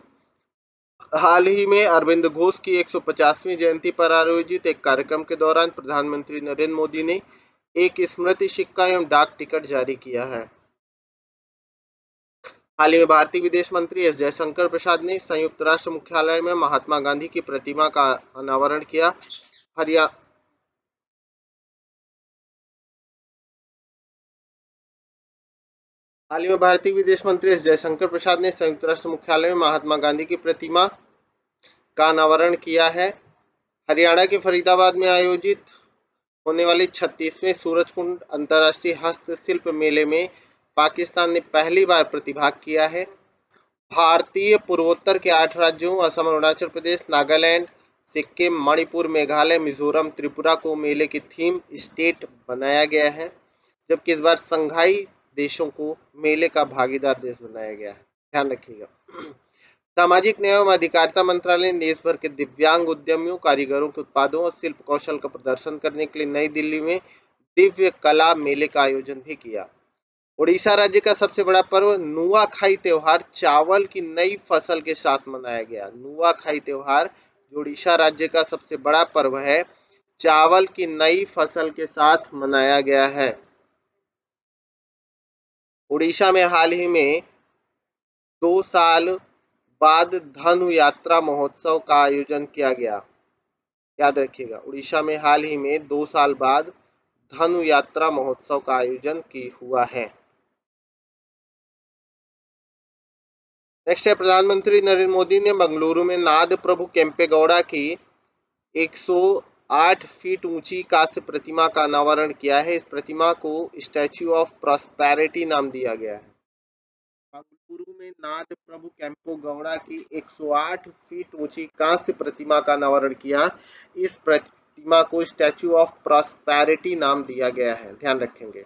हाल ही में अरविंद घोष की 150वीं जयंती पर आयोजित एक कार्यक्रम के दौरान प्रधानमंत्री नरेंद्र मोदी ने एक स्मृति सिक्का एवं डाक टिकट जारी किया है। हाल ही में भारतीय विदेश मंत्री एस जयशंकर प्रसाद ने संयुक्त राष्ट्र मुख्यालय में महात्मा गांधी की प्रतिमा का अनावरण किया। हाल ही में भारतीय विदेश मंत्री एस जयशंकर प्रसाद ने संयुक्त राष्ट्र मुख्यालय में महात्मा गांधी की प्रतिमा का अनावरण किया है। हरियाणा के फरीदाबाद में आयोजित होने वाली 36वें सूरजकुंड अंतर्राष्ट्रीय हस्तशिल्प मेले में पाकिस्तान ने पहली बार प्रतिभाग किया है। भारतीय पूर्वोत्तर के 8 राज्यों असम, अरुणाचल प्रदेश, नागालैंड, सिक्किम, मणिपुर, मेघालय, मिजोरम, त्रिपुरा को मेले की थीम स्टेट बनाया गया है, जबकि इस बार संघाई देशों को मेले का भागीदार देश बनाया गया है। ध्यान रखिएगा। सामाजिक न्याय एवं अधिकारिता मंत्रालय ने देश भर के दिव्यांग उद्यमियों, कारीगरों के उत्पादों और शिल्प कौशल का प्रदर्शन करने के लिए नई दिल्ली में दिव्य कला मेले का आयोजन भी किया। उड़ीसा राज्य का सबसे बड़ा पर्व नुआखाई त्योहार चावल की नई फसल के साथ मनाया गया। नुआखाई त्योहार जो उड़ीसा राज्य का सबसे बड़ा पर्व है, चावल की नई फसल के साथ मनाया गया है। उड़ीसा में हाल ही में 2 साल बाद धनु यात्रा महोत्सव का आयोजन किया गया। याद रखिएगा, उड़ीसा में हाल ही में 2 साल बाद धनु यात्रा महोत्सव का आयोजन की हुआ है। नेक्स्ट है, प्रधानमंत्री नरेंद्र मोदी ने बेंगलुरु में नाद प्रभु केम्पेगौड़ा की 108 फीट ऊंची कांस्य प्रतिमा का अनावरण किया है। इस प्रतिमा को स्टैच्यू ऑफ प्रॉस्पेरिटी नाम दिया गया है। बेंगलुरु में नाद प्रभु केम्पो गौड़ा की 108 फीट ऊंची कांस्य प्रतिमा का अनावरण किया। इस प्रतिमा को स्टैच्यू ऑफ प्रॉस्पेरिटी नाम दिया गया है। ध्यान रखेंगे।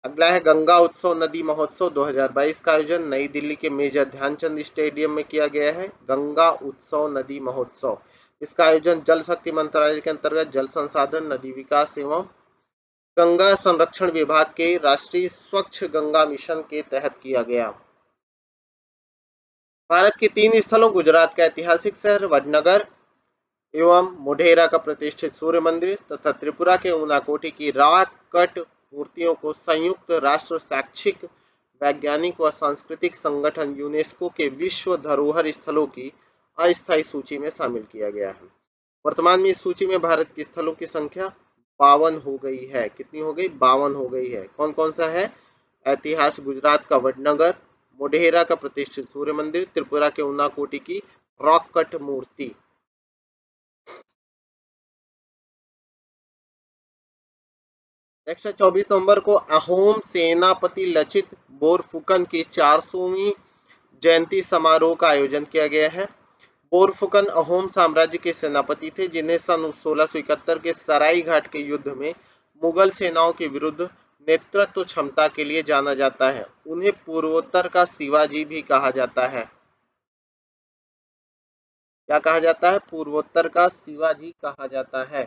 अगला है, गंगा उत्सव नदी महोत्सव 2022 का आयोजन नई दिल्ली के मेजर ध्यानचंद स्टेडियम में किया गया है। गंगा उत्सव नदी महोत्सव, इसका आयोजन जल शक्ति मंत्रालय के अंतर्गत जल संसाधन, नदी विकास एवं गंगा संरक्षण विभाग के राष्ट्रीय स्वच्छ गंगा मिशन के तहत किया गया। भारत के 3 स्थलों, गुजरात का ऐतिहासिक शहर वडनगर एवं मोढेरा का प्रतिष्ठित सूर्य मंदिर तथा त्रिपुरा के ऊनाकोटी की रॉक कट मूर्तियों को संयुक्त राष्ट्र शैक्षिक, वैज्ञानिक व सांस्कृतिक संगठन यूनेस्को के विश्व धरोहर स्थलों की अस्थायी सूची में शामिल किया गया है। वर्तमान में इस सूची में भारत के स्थलों की संख्या 52 हो गई है। कितनी हो गई? 52 हो गई है। कौन कौन सा है? ऐतिहासिक गुजरात का वडनगर, मोढेरा का प्रतिष्ठित सूर्य मंदिर, त्रिपुरा के ऊनाकोटी की रॉक कट मूर्ति। नेक्स्ट है, 24 नवंबर को अहोम सेनापति लचित बोरफुकन की 400वीं जयंती समारोह का आयोजन किया गया है। बोरफुकन अहोम साम्राज्य के सेनापति थे, जिन्हें सन 1671 के सराय घाट के युद्ध में मुगल सेनाओं के विरुद्ध नेतृत्व क्षमता के लिए जाना जाता है। उन्हें पूर्वोत्तर का शिवाजी भी कहा जाता है। क्या कहा जाता है? पूर्वोत्तर का शिवाजी कहा जाता है।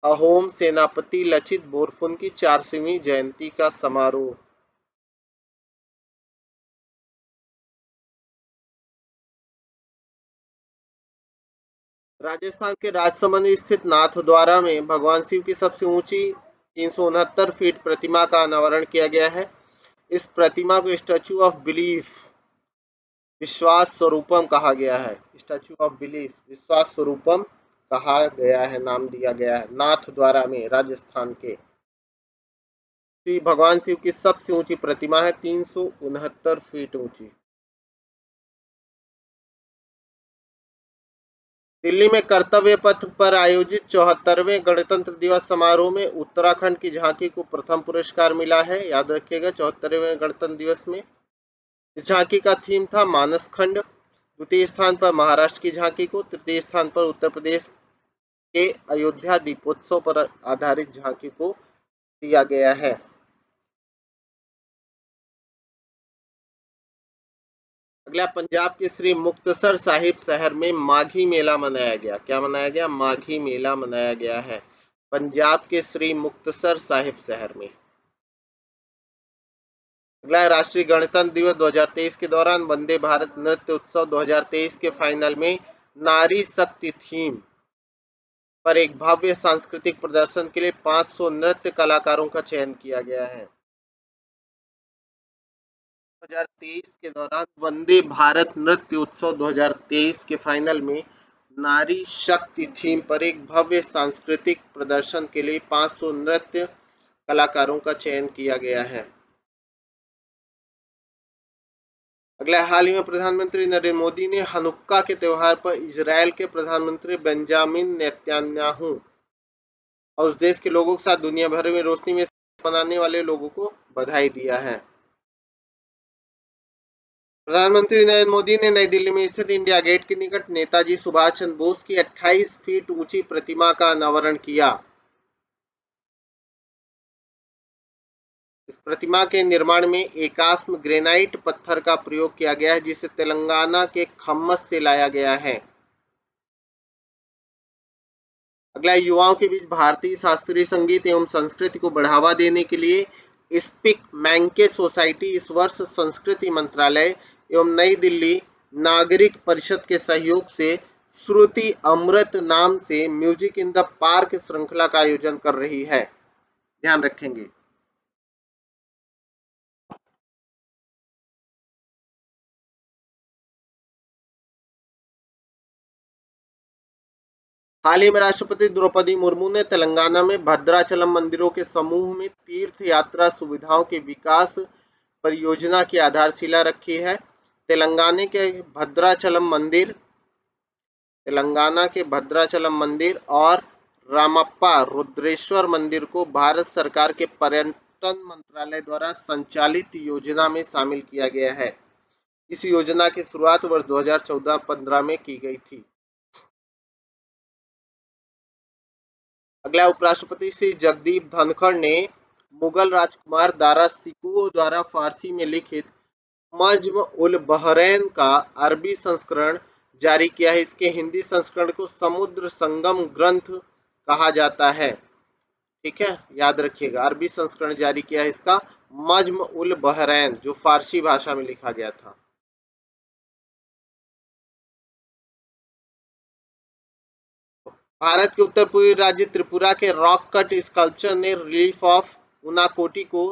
अहोम सेनापति लचित बोरफुकन की 400वीं जयंती का समारोह। राजस्थान के राजसमंद स्थित नाथद्वारा में भगवान शिव की सबसे ऊंची 369 फीट प्रतिमा का अनावरण किया गया है। इस प्रतिमा को स्टैच्यू ऑफ बिलीफ, विश्वास स्वरूपम कहा गया है। स्टैच्यू ऑफ बिलीफ, विश्वास स्वरूपम कहा गया है, नाम दिया गया है। नाथद्वारा में राजस्थान के भगवान शिव की सबसे ऊंची प्रतिमा है, 369 फीट ऊंची। दिल्ली में कर्तव्य पथ पर आयोजित 74वें गणतंत्र दिवस समारोह में उत्तराखंड की झांकी को प्रथम पुरस्कार मिला है। याद रखिएगा 74वें गणतंत्र दिवस में इस झांकी का थीम था मानस खंड। द्वितीय स्थान पर महाराष्ट्र की झांकी को, तृतीय स्थान पर उत्तर प्रदेश के अयोध्या दीपोत्सव पर आधारित झांकी को दिया गया है। अगला, पंजाब के श्री मुक्तसर साहिब शहर में माघी मेला मनाया गया। क्या मनाया गया? माघी मेला मनाया गया है पंजाब के श्री मुक्तसर साहिब शहर में। अगला, राष्ट्रीय गणतंत्र दिवस 2023 के दौरान वंदे भारत नृत्य उत्सव 2023 के फाइनल में नारी शक्ति थीम पर एक भव्य सांस्कृतिक प्रदर्शन के लिए 500 नृत्य कलाकारों का चयन किया गया है। 2023 के दौरान वंदे भारत नृत्य उत्सव 2023 के फाइनल में नारी शक्ति थीम पर एक भव्य सांस्कृतिक प्रदर्शन के लिए 500 नृत्य कलाकारों का चयन किया गया है। अगला, हाल ही में प्रधानमंत्री नरेंद्र मोदी ने हनुक्का के त्यौहार पर इजरायल के प्रधानमंत्री बेंजामिन नेतन्याहू और उस देश के लोगों के साथ दुनिया भर में रोशनी में मनाने वाले लोगों को बधाई दिया है। प्रधानमंत्री नरेंद्र मोदी ने नई दिल्ली में स्थित इंडिया गेट के निकट नेताजी सुभाष चंद्र बोस की 28 फीट ऊंची प्रतिमा का अनावरण किया। इस प्रतिमा के निर्माण में एकास्म ग्रेनाइट पत्थर का प्रयोग किया गया है, जिसे तेलंगाना के खम्मस से लाया गया है। अगला, युवाओं के बीच भारतीय शास्त्रीय संगीत एवं संस्कृति को बढ़ावा देने के लिए स्पीक मैंके सोसाइटी इस वर्ष संस्कृति मंत्रालय एवं नई दिल्ली नागरिक परिषद के सहयोग से श्रुति अमृत नाम से म्यूजिक इन द पार्क श्रृंखला का आयोजन कर रही है। ध्यान रखेंगे। हाल ही में राष्ट्रपति द्रौपदी मुर्मू ने तेलंगाना में भद्राचलम मंदिरों के समूह में तीर्थ यात्रा सुविधाओं के विकास परियोजना की आधारशिला रखी है। तेलंगाना के भद्राचलम मंदिर और रामप्पा रुद्रेश्वर मंदिर को भारत सरकार के पर्यटन मंत्रालय द्वारा संचालित योजना में शामिल किया गया है। इस योजना की शुरुआत वर्ष 2014-15 में की गई थी। अगला, उपराष्ट्रपति श्री जगदीप धनखड़ ने मुगल राजकुमार दारा सिकोह द्वारा फारसी में लिखित मज्म उल बहरैन का अरबी संस्करण जारी किया है। इसके हिंदी संस्करण को समुद्र संगम ग्रंथ कहा जाता है। ठीक है, याद रखिएगा, अरबी संस्करण जारी किया है इसका मज्म उल बहरैन, जो फारसी भाषा में लिखा गया था। भारत के उत्तर पूर्वी राज्य त्रिपुरा के रॉक कट स्कल्पचर ने रिलीफ ऑफ उनाकोटी को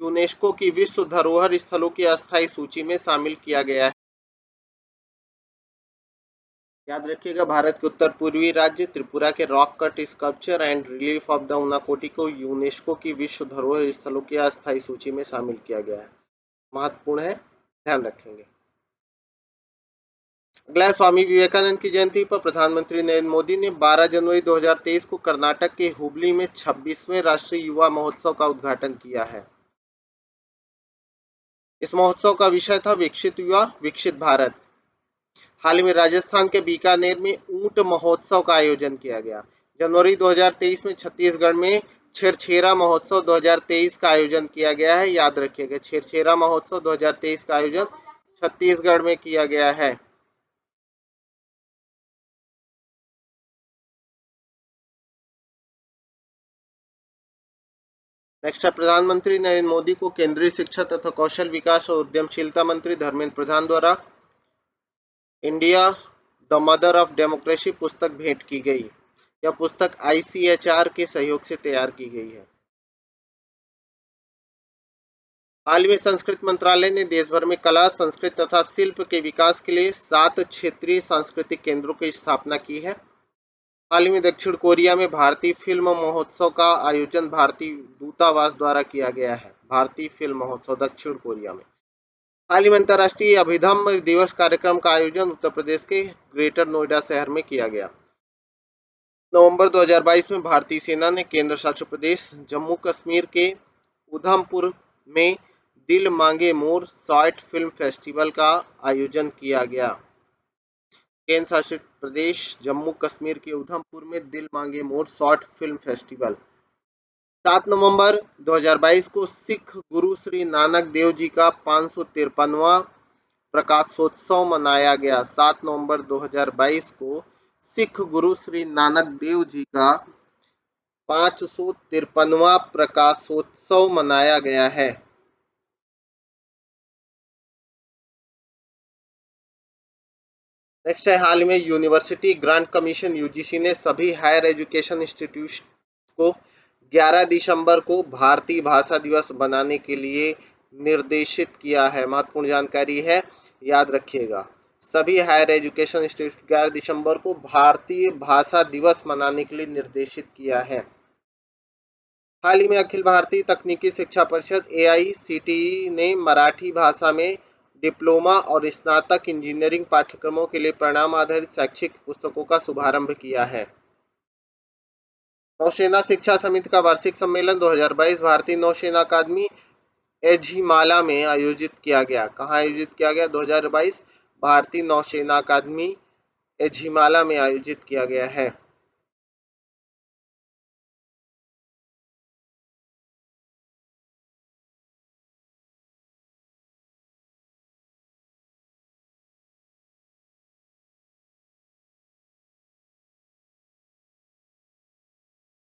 यूनेस्को की विश्व धरोहर स्थलों की अस्थायी सूची में शामिल किया गया है। याद रखिएगा, भारत के उत्तर पूर्वी राज्य त्रिपुरा के rock cut sculpture and relief of the Unakoti को यूनेस्को की विश्व धरोहर स्थलों की अस्थायी सूची में शामिल किया गया है। महत्वपूर्ण है, ध्यान रखेंगे। अगला, स्वामी विवेकानंद की जयंती पर प्रधानमंत्री नरेंद्र मोदी ने 12 जनवरी 2023 को कर्नाटक के हुबली में 26वें राष्ट्रीय युवा महोत्सव का उद्घाटन किया है। इस महोत्सव का विषय था विकसित युवा विकसित भारत। हाल ही में राजस्थान के बीकानेर में ऊंट महोत्सव का आयोजन किया गया। जनवरी 2023 में छत्तीसगढ़ में छेरछेरा महोत्सव 2023 का आयोजन किया गया है। याद रखिएगा, छेरछेरा महोत्सव 2023 का आयोजन छत्तीसगढ़ में किया गया है। नेक्स्ट है, प्रधानमंत्री नरेंद्र मोदी को केंद्रीय शिक्षा तथा कौशल विकास और उद्यमशीलता मंत्री धर्मेंद्र प्रधान द्वारा India the mother of democracy पुस्तक भेंट की गई। यह पुस्तक ICHR के सहयोग से तैयार की गई है। हाल ही में संस्कृत मंत्रालय ने देश भर में कला, संस्कृत तथा शिल्प के विकास के लिए 7 क्षेत्रीय सांस्कृतिक केंद्रों की स्थापना की है। हाल ही में दक्षिण कोरिया में भारतीय फिल्म महोत्सव का आयोजन भारतीय दूतावास द्वारा किया गया है। भारतीय फिल्म महोत्सव दक्षिण कोरिया में हाल ही में अंतर्राष्ट्रीय अभिधम्म दिवस कार्यक्रम का आयोजन उत्तर प्रदेश के ग्रेटर नोएडा शहर में किया गया। नवंबर 2022 में भारतीय सेना ने केंद्र शासित प्रदेश जम्मू कश्मीर के उधमपुर में दिल मांगे मोर शॉर्ट फिल्म फेस्टिवल का आयोजन किया गया। केंद्र शासित प्रदेश जम्मू कश्मीर के उधमपुर में दिल मांगे मोर शॉर्ट फिल्म फेस्टिवल 7 नवंबर 2022 को सिख गुरु श्री नानक देव जी का 553वां प्रकाशोत्सव मनाया गया। 7 नवंबर 2022 को सिख गुरु श्री नानक देव जी का 553वां प्रकाशोत्सव मनाया गया है। नेक्स्ट है, हाल में यूनिवर्सिटी ग्रांट कमीशन यूजीसी ने सभी हायर एजुकेशन इंस्टीट्यूट को 11 दिसंबर को भारतीय भाषा दिवस बनाने के लिए निर्देशित किया है। महत्वपूर्ण जानकारी है, याद रखिएगा। सभी हायर एजुकेशन इंस्टीट्यूट 11 दिसंबर को भारतीय भाषा दिवस मनाने के लिए निर्देशित किया है। हाल ही में अखिल भारतीय तकनीकी शिक्षा परिषद एआईसीटीई ने मराठी भाषा में डिप्लोमा और स्नातक इंजीनियरिंग पाठ्यक्रमों के लिए परिणाम आधारित शैक्षिक पुस्तकों का शुभारंभ किया है। नौसेना शिक्षा समिति का वार्षिक सम्मेलन 2022 भारतीय नौसेना अकादमी एझिमाला में आयोजित किया गया। कहाँ आयोजित किया गया? 2022 भारतीय नौसेना अकादमी एझिमाला में आयोजित किया गया है।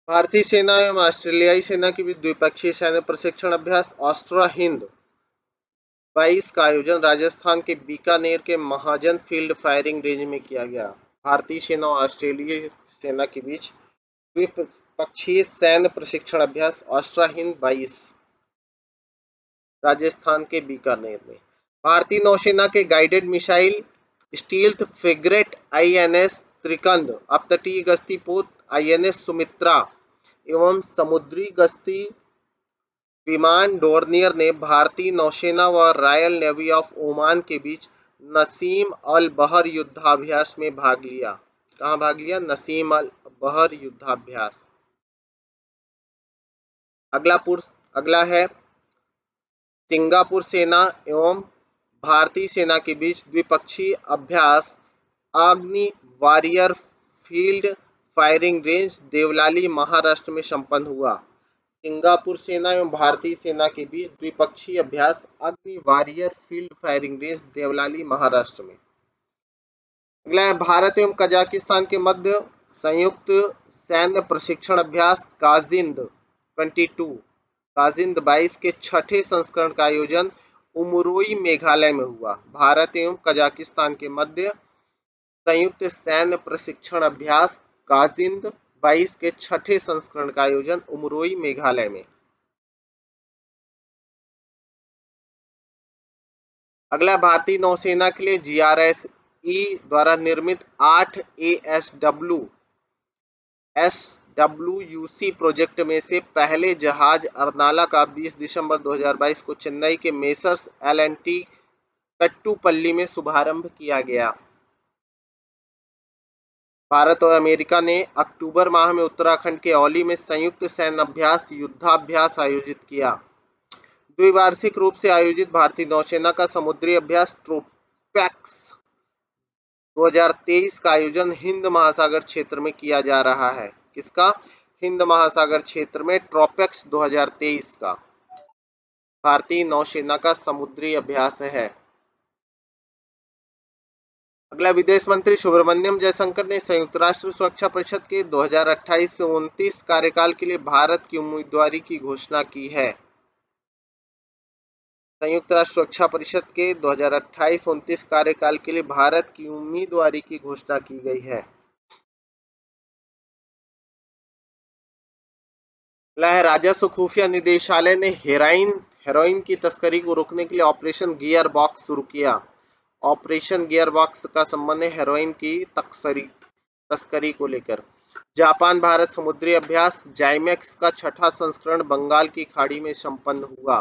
भारतीय सेना एवं ऑस्ट्रेलियाई सेना के बीच द्विपक्षीय सैन्य प्रशिक्षण अभ्यास ऑस्ट्रा हिंद 22 का आयोजन राजस्थान के बीकानेर के महाजन फील्ड फायरिंग रेंज में किया गया। भारतीय सेना और ऑस्ट्रेलियाई सेना के बीच द्विपक्षीय सैन्य प्रशिक्षण अभ्यास ऑस्ट्रा हिंद 22 राजस्थान के बीकानेर में। भारतीय नौसेना के guided missile stealth frigate INS Trikand, अपतटीय गश्ती पोत आईएनएस सुमित्रा एवं समुद्री गश्ती विमान डोर्नियर ने भारतीय नौसेना व रॉयल नेवी ऑफ ओमान के बीच नसीम अल बहर युद्धाभ्यास में भाग लिया। कहाँ भाग लिया? नसीम अल बहर युद्धाभ्यास। अगला है सिंगापुर सेना एवं भारतीय सेना के बीच द्विपक्षीय अभ्यास Agni warrior field firing range Devlali Maharashtra में संपन्न हुआ। सिंगापुर सेना एवं भारतीय सेना के बीच द्विपक्षीय अभ्यास Agni warrior field firing range Devlali Maharashtra में। अगला है, भारत एवं कजाकिस्तान के मध्य संयुक्त सैन्य प्रशिक्षण अभ्यास काजिंद 22 काजिंद 22 के छठे संस्करण का आयोजन उमरोई मेघालय में हुआ। भारत एवं कजाकिस्तान के मध्य संयुक्त सैन्य प्रशिक्षण अभ्यास काजिंद 22 के छठे संस्करण का आयोजन उमरोई मेघालय में। अगला, भारतीय नौसेना के लिए जीआरएसई द्वारा निर्मित 8 एसडब्ल्यूयूसी प्रोजेक्ट में से पहले जहाज अर्नाला का 20 दिसंबर 2022 को चेन्नई के मेसर्स एल&टी कट्टुपल्ली में शुभारंभ किया गया। भारत और अमेरिका ने अक्टूबर माह में उत्तराखंड के औली में संयुक्त सैन्य अभ्यास युद्धाभ्यास आयोजित किया। द्विवार्षिक रूप से आयोजित भारतीय नौसेना का समुद्री अभ्यास ट्रोपैक्स 2023 का आयोजन हिंद महासागर क्षेत्र में किया जा रहा है। किसका? हिंद महासागर क्षेत्र में ट्रोपैक्स 2023 का भारतीय नौसेना का समुद्री अभ्यास है। अगला, विदेश मंत्री सुब्रमण्यम जयशंकर ने संयुक्त राष्ट्र सुरक्षा परिषद के 2028 से 29 कार्यकाल के लिए भारत की उम्मीदवारी की घोषणा की है। संयुक्त राष्ट्र सुरक्षा परिषद के 2028-29 कार्यकाल के लिए भारत की उम्मीदवारी की घोषणा की गई है। राजस्व खुफिया निदेशालय ने हेरोइन की तस्करी को रोकने के लिए ऑपरेशन गियर बॉक्स शुरू किया। ऑपरेशन गियर बॉक्स का संबंध है हेरोइन की तस्करी को लेकर। जापान भारत समुद्री अभ्यास जाइमेक्स का छठा संस्करण बंगाल की खाड़ी में संपन्न हुआ।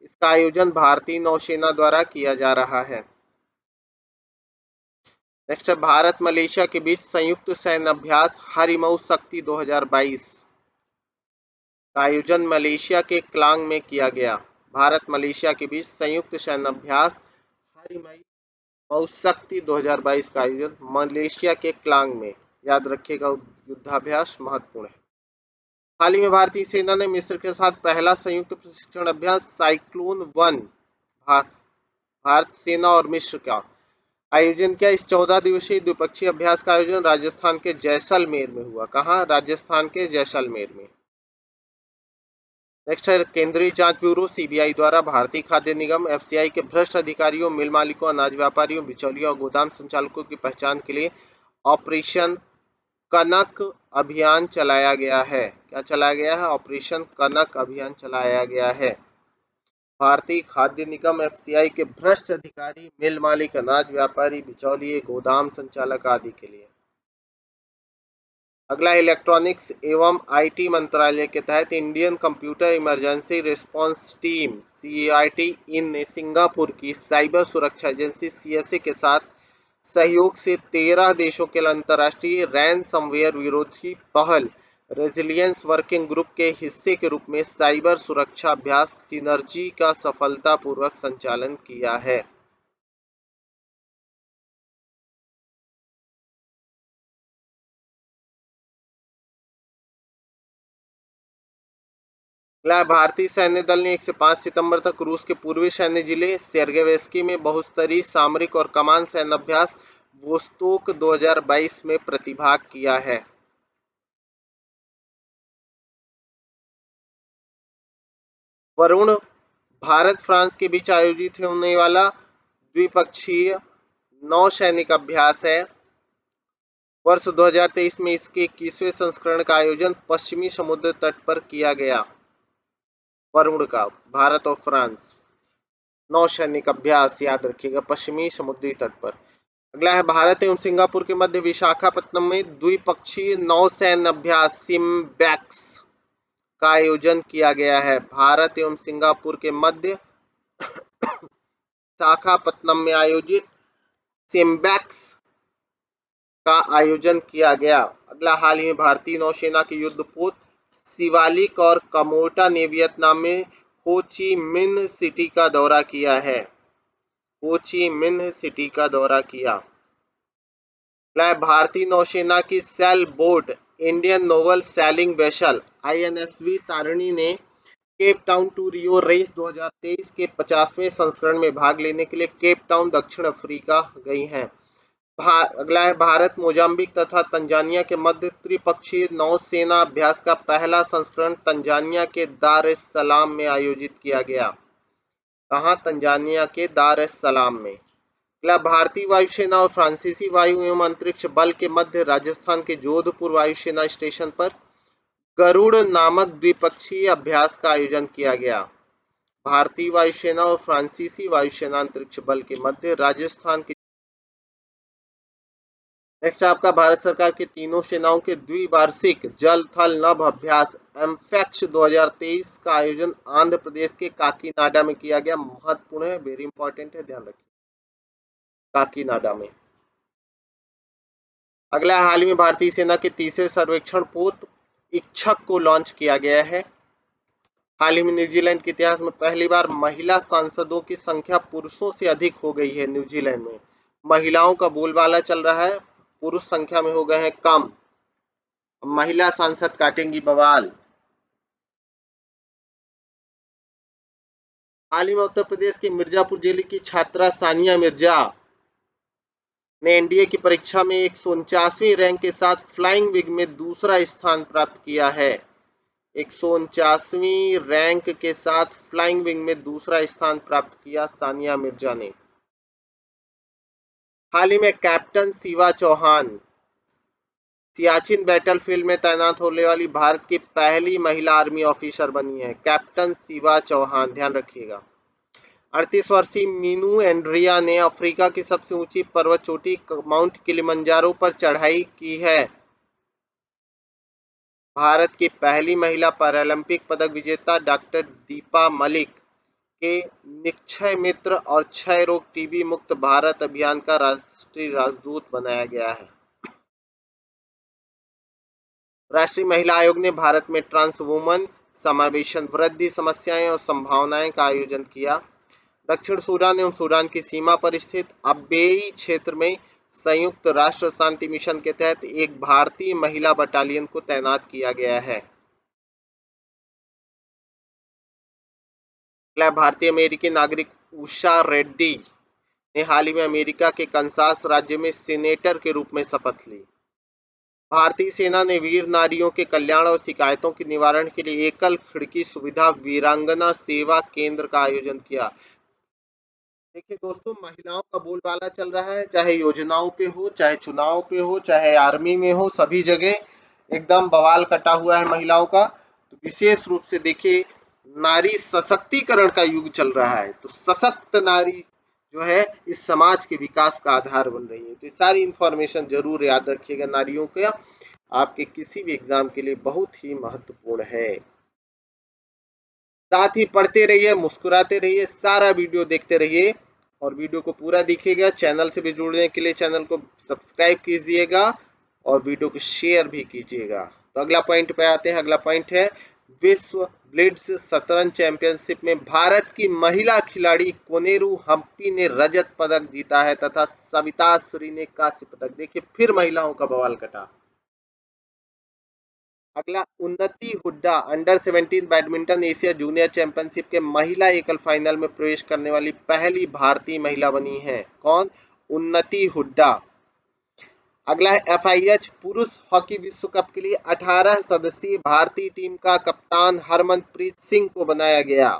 इसका आयोजन भारतीय नौसेना द्वारा किया जा रहा है। नेक्स्ट है भारत मलेशिया के बीच संयुक्त सैन्य अभ्यास हरिमऊ शक्ति 2022 का आयोजन मलेशिया के क्लांग में किया गया। भारत मलेशिया के बीच संयुक्त सैन्य अभ्यास हरिमऊ शक्ति 2022 का आयोजन मलेशिया के क्लांग में, याद रखिएगा, युद्धाभ्यास महत्वपूर्ण है। हाल ही में भारतीय सेना ने मिस्र के साथ पहला संयुक्त प्रशिक्षण अभ्यास साइक्लोन 1 भारत सेना और मिस्र का आयोजन किया। इस 14 दिवसीय द्विपक्षीय अभ्यास का आयोजन राजस्थान के जैसलमेर में हुआ। कहाँ? राजस्थान के जैसलमेर में। नेक्स्ट है केंद्रीय जांच ब्यूरो सीबीआई द्वारा भारतीय खाद्य निगम एफसीआई के भ्रष्ट अधिकारियों, मिल मालिकों, अनाज व्यापारियों, बिचौलियों और गोदाम संचालकों की पहचान के लिए ऑपरेशन कनक अभियान चलाया गया है। क्या चलाया गया है? ऑपरेशन कनक अभियान चलाया गया है। भारतीय खाद्य निगम एफसीआई के भ्रष्ट अधिकारी, मिल मालिक, अनाज व्यापारी, बिचौलिए, गोदाम संचालक आदि के लिए। अगला इलेक्ट्रॉनिक्स एवं आईटी मंत्रालय के तहत Indian computer emergency response team CERT In ने सिंगापुर की साइबर सुरक्षा एजेंसी सीएसए के साथ सहयोग से 13 देशों के अंतर्राष्ट्रीय रैनसमवेयर विरोधी पहल रेजिलियंस वर्किंग ग्रुप के हिस्से के रूप में साइबर सुरक्षा अभ्यास सिनर्जी का सफलतापूर्वक संचालन किया है। भारतीय सैन्य दल ने 1 से 5 सितंबर तक रूस के पूर्वी सैन्य जिले सेर्गेवेस्की में बहुस्तरीय सामरिक और कमान सैन्य अभ्यास वोस्तोक 2022 में प्रतिभाग किया है। वरुण भारत फ्रांस के बीच आयोजित होने वाला द्विपक्षीय नौसैनिक अभ्यास है। वर्ष 2023 में इसके 21वें संस्करण का आयोजन पश्चिमी समुद्र तट पर किया गया। वरुण का भारत और फ्रांस नौसैनिक अभ्यास, याद रखिएगा, पश्चिमी समुद्री तट पर। अगला है भारत एवं सिंगापुर के मध्य विशाखापत्तनम में द्विपक्षीय नौसैन्य अभ्यास सिम्बैक्स का आयोजन किया गया है। भारत एवं सिंगापुर के मध्य विशाखापत्तनम में आयोजित सिम्बैक्स का आयोजन किया गया। अगला हाल ही में भारतीय नौसेना के युद्धपोत शिवालिक और कमोर्टा ने वियतनाम में हो ची मिन्ह सिटी का दौरा किया है। हो ची मिन्ह सिटी का दौरा किया। भारतीय नौसेना की sail boat Indian naval sailing vessel INSV Tarini ने Cape Town to Rio race 2023 के 50वें संस्करण में भाग लेने के लिए केप टाउन दक्षिण अफ्रीका गई हैं। अगला है भारत मोजाम्बिक तथा तंजानिया के मध्य त्रिपक्षीय नौसेना अभ्यास का पहला संस्करण तंजानिया के दार एस सलाम में आयोजित किया गया। कहाँ? तंजानिया के दार एस सलाम में। अगला भारतीय वायुसेना और फ्रांसीसी वायु एवं अंतरिक्ष बल के मध्य राजस्थान के जोधपुर वायुसेना स्टेशन पर गरुड़ नामक द्विपक्षीय अभ्यास का आयोजन किया गया। भारतीय वायुसेना और फ्रांसीसी वायुसेना अंतरिक्ष बल के मध्य राजस्थान के। नेक्स्ट आपका भारत सरकार की तीनों सेनाओं के द्विवार्षिक जल थल नभ अभ्यास एमफैक्स 2023 का आयोजन आंध्र प्रदेश के काकीनाडा में किया गया। महत्वपूर्ण है, वेरी इंपॉर्टेंट है, ध्यान रखिए, काकीनाडा में। अगला हाल ही में भारतीय सेना के तीसरे सर्वेक्षण पोत इच्छक को लॉन्च किया गया है। हाल ही में न्यूजीलैंड के इतिहास में पहली बार महिला सांसदों की संख्या पुरुषों से अधिक हो गई है। न्यूजीलैंड में महिलाओं का बोलबाला चल रहा है, पुरुष संख्या में हो गए हैं कम। महिला सांसद काटेंगी बवाल। हाल ही में उत्तर प्रदेश के मिर्जापुर जिले की छात्रा सानिया मिर्जा ने एनडीए की परीक्षा में 149वीं रैंक के साथ फ्लाइंग विग में दूसरा स्थान प्राप्त किया है। 149वीं रैंक के साथ फ्लाइंग विंग में दूसरा स्थान प्राप्त किया सानिया मिर्जा ने। हाल ही में कैप्टन शिवा चौहान सियाचिन बैटलफील्ड में तैनात होने वाली भारत की पहली महिला आर्मी ऑफिसर बनी है। कैप्टन शिवा चौहान, ध्यान रखिएगा। 38 वर्षीय मीनू एंड्रिया ने अफ्रीका की सबसे ऊंची पर्वत चोटी माउंट किलिमंजारो पर चढ़ाई की है। भारत की पहली महिला पैरालंपिक पदक विजेता डॉक्टर दीपा मलिक के निक्षय मित्र और क्षय रोग टीबी मुक्त भारत अभियान का राष्ट्रीय राजदूत बनाया गया है। राष्ट्रीय महिला आयोग ने भारत में ट्रांस वुमन समावेशन, वृद्धि, समस्याएं और संभावनाएं का आयोजन किया। दक्षिण सूडान एवं सूडान की सीमा पर स्थित अबेई क्षेत्र में संयुक्त राष्ट्र शांति मिशन के तहत एक भारतीय महिला बटालियन को तैनात किया गया है। भारतीय अमेरिकी नागरिक उषा रेड्डी ने हाल ही में अमेरिका के कंसास राज्य में सीनेटर के रूप में शपथ ली। भारतीय सेना ने वीर नारियों के कल्याण और शिकायतों के निवारण के लिए एकल खिड़की सुविधा वीरांगना सेवा केंद्र का आयोजन किया। देखिए दोस्तों, महिलाओं का बोलबाला चल रहा है, चाहे योजनाओं पे हो, चाहे चुनाव पे हो, चाहे आर्मी में हो, सभी जगह एकदम बवाल कटा हुआ है महिलाओं का। तो विशेष रूप से देखिए, नारी सशक्तिकरण का युग चल रहा है, तो सशक्त नारी जो है इस समाज के विकास का आधार बन रही है। तो ये सारी इंफॉर्मेशन जरूर याद रखिएगा, नारियों का आपके किसी भी एग्जाम के लिए बहुत ही महत्वपूर्ण है। साथ ही पढ़ते रहिए, मुस्कुराते रहिए, सारा वीडियो देखते रहिए और वीडियो को पूरा देखिएगा। चैनल से भी जुड़ने के लिए चैनल को सब्सक्राइब कीजिएगा और वीडियो को शेयर भी कीजिएगा। तो अगला पॉइंट पे आते हैं। अगला पॉइंट है विश्व ब्लिट्ज शतरंज चैंपियनशिप में भारत की महिला खिलाड़ी कोनेरू हम्पी ने रजत पदक जीता है तथा सविता श्री ने कांस्य पदक। देखिए फिर महिलाओं का बवाल कटा। अगला उन्नति Hooda under 17 badminton Asia junior championship के महिला एकल फाइनल में प्रवेश करने वाली पहली भारतीय महिला बनी है। कौन? उन्नति हुड्डा। अगला है FIH पुरुष हॉकी विश्व कप के लिए 18 सदस्यीय भारतीय टीम का कप्तान हरमनप्रीत सिंह को बनाया गया।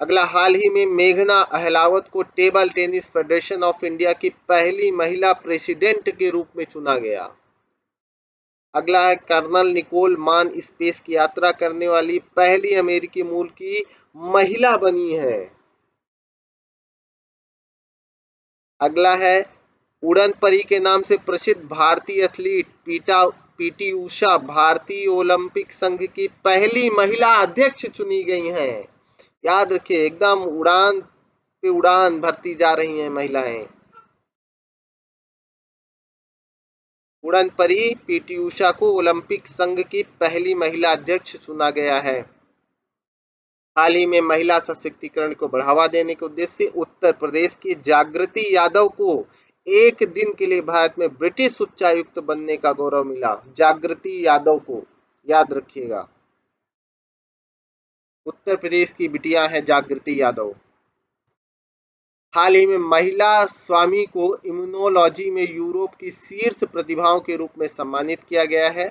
अगला, हाल ही में मेघना अहलावत को table tennis federation of India की पहली महिला प्रेसिडेंट के रूप में चुना गया। अगला है कर्नल निकोल मान स्पेस की यात्रा करने वाली पहली अमेरिकी मूल की महिला बनी है। अगला है उड़न परी के नाम से प्रसिद्ध भारतीय एथलीट पीटी उषा भारतीय ओलंपिक संघ की पहली महिला अध्यक्ष चुनी गई हैं। याद रखिए, एकदम उड़ान पे उड़ान भरती जा रही हैं महिलाएं। उड़न परी पीटी उषा को ओलंपिक संघ की पहली महिला अध्यक्ष चुना गया है। हाल ही में महिला सशक्तिकरण को बढ़ावा देने के उद्देश्य से उत्तर प्रदेश की जागृति यादव को एक दिन के लिए भारत में ब्रिटिश उच्चायुक्त बनने का गौरव मिला। जागृति यादव को याद रखिएगा, उत्तर प्रदेश की बिटिया है जागृति यादव। हाल ही में महिला स्वामी को इम्यूनोलॉजी में यूरोप की शीर्ष प्रतिभाओं के रूप में सम्मानित किया गया है।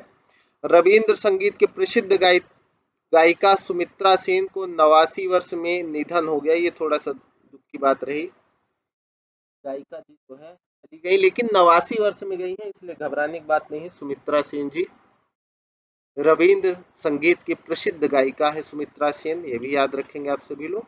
रविंद्र संगीत के प्रसिद्ध गायिका सुमित्रा सेन को 89 वर्ष में निधन हो गया। ये थोड़ा सा दुख की बात रही। गायिका जी तो है चली गई, लेकिन 89 वर्ष में गई है, इसलिए घबराने की बात नहीं है। सुमित्रा सेन जी रविंद्र संगीत की प्रसिद्ध गायिका है सुमित्रा सेन, ये भी याद रखेंगे आप सभी लोग।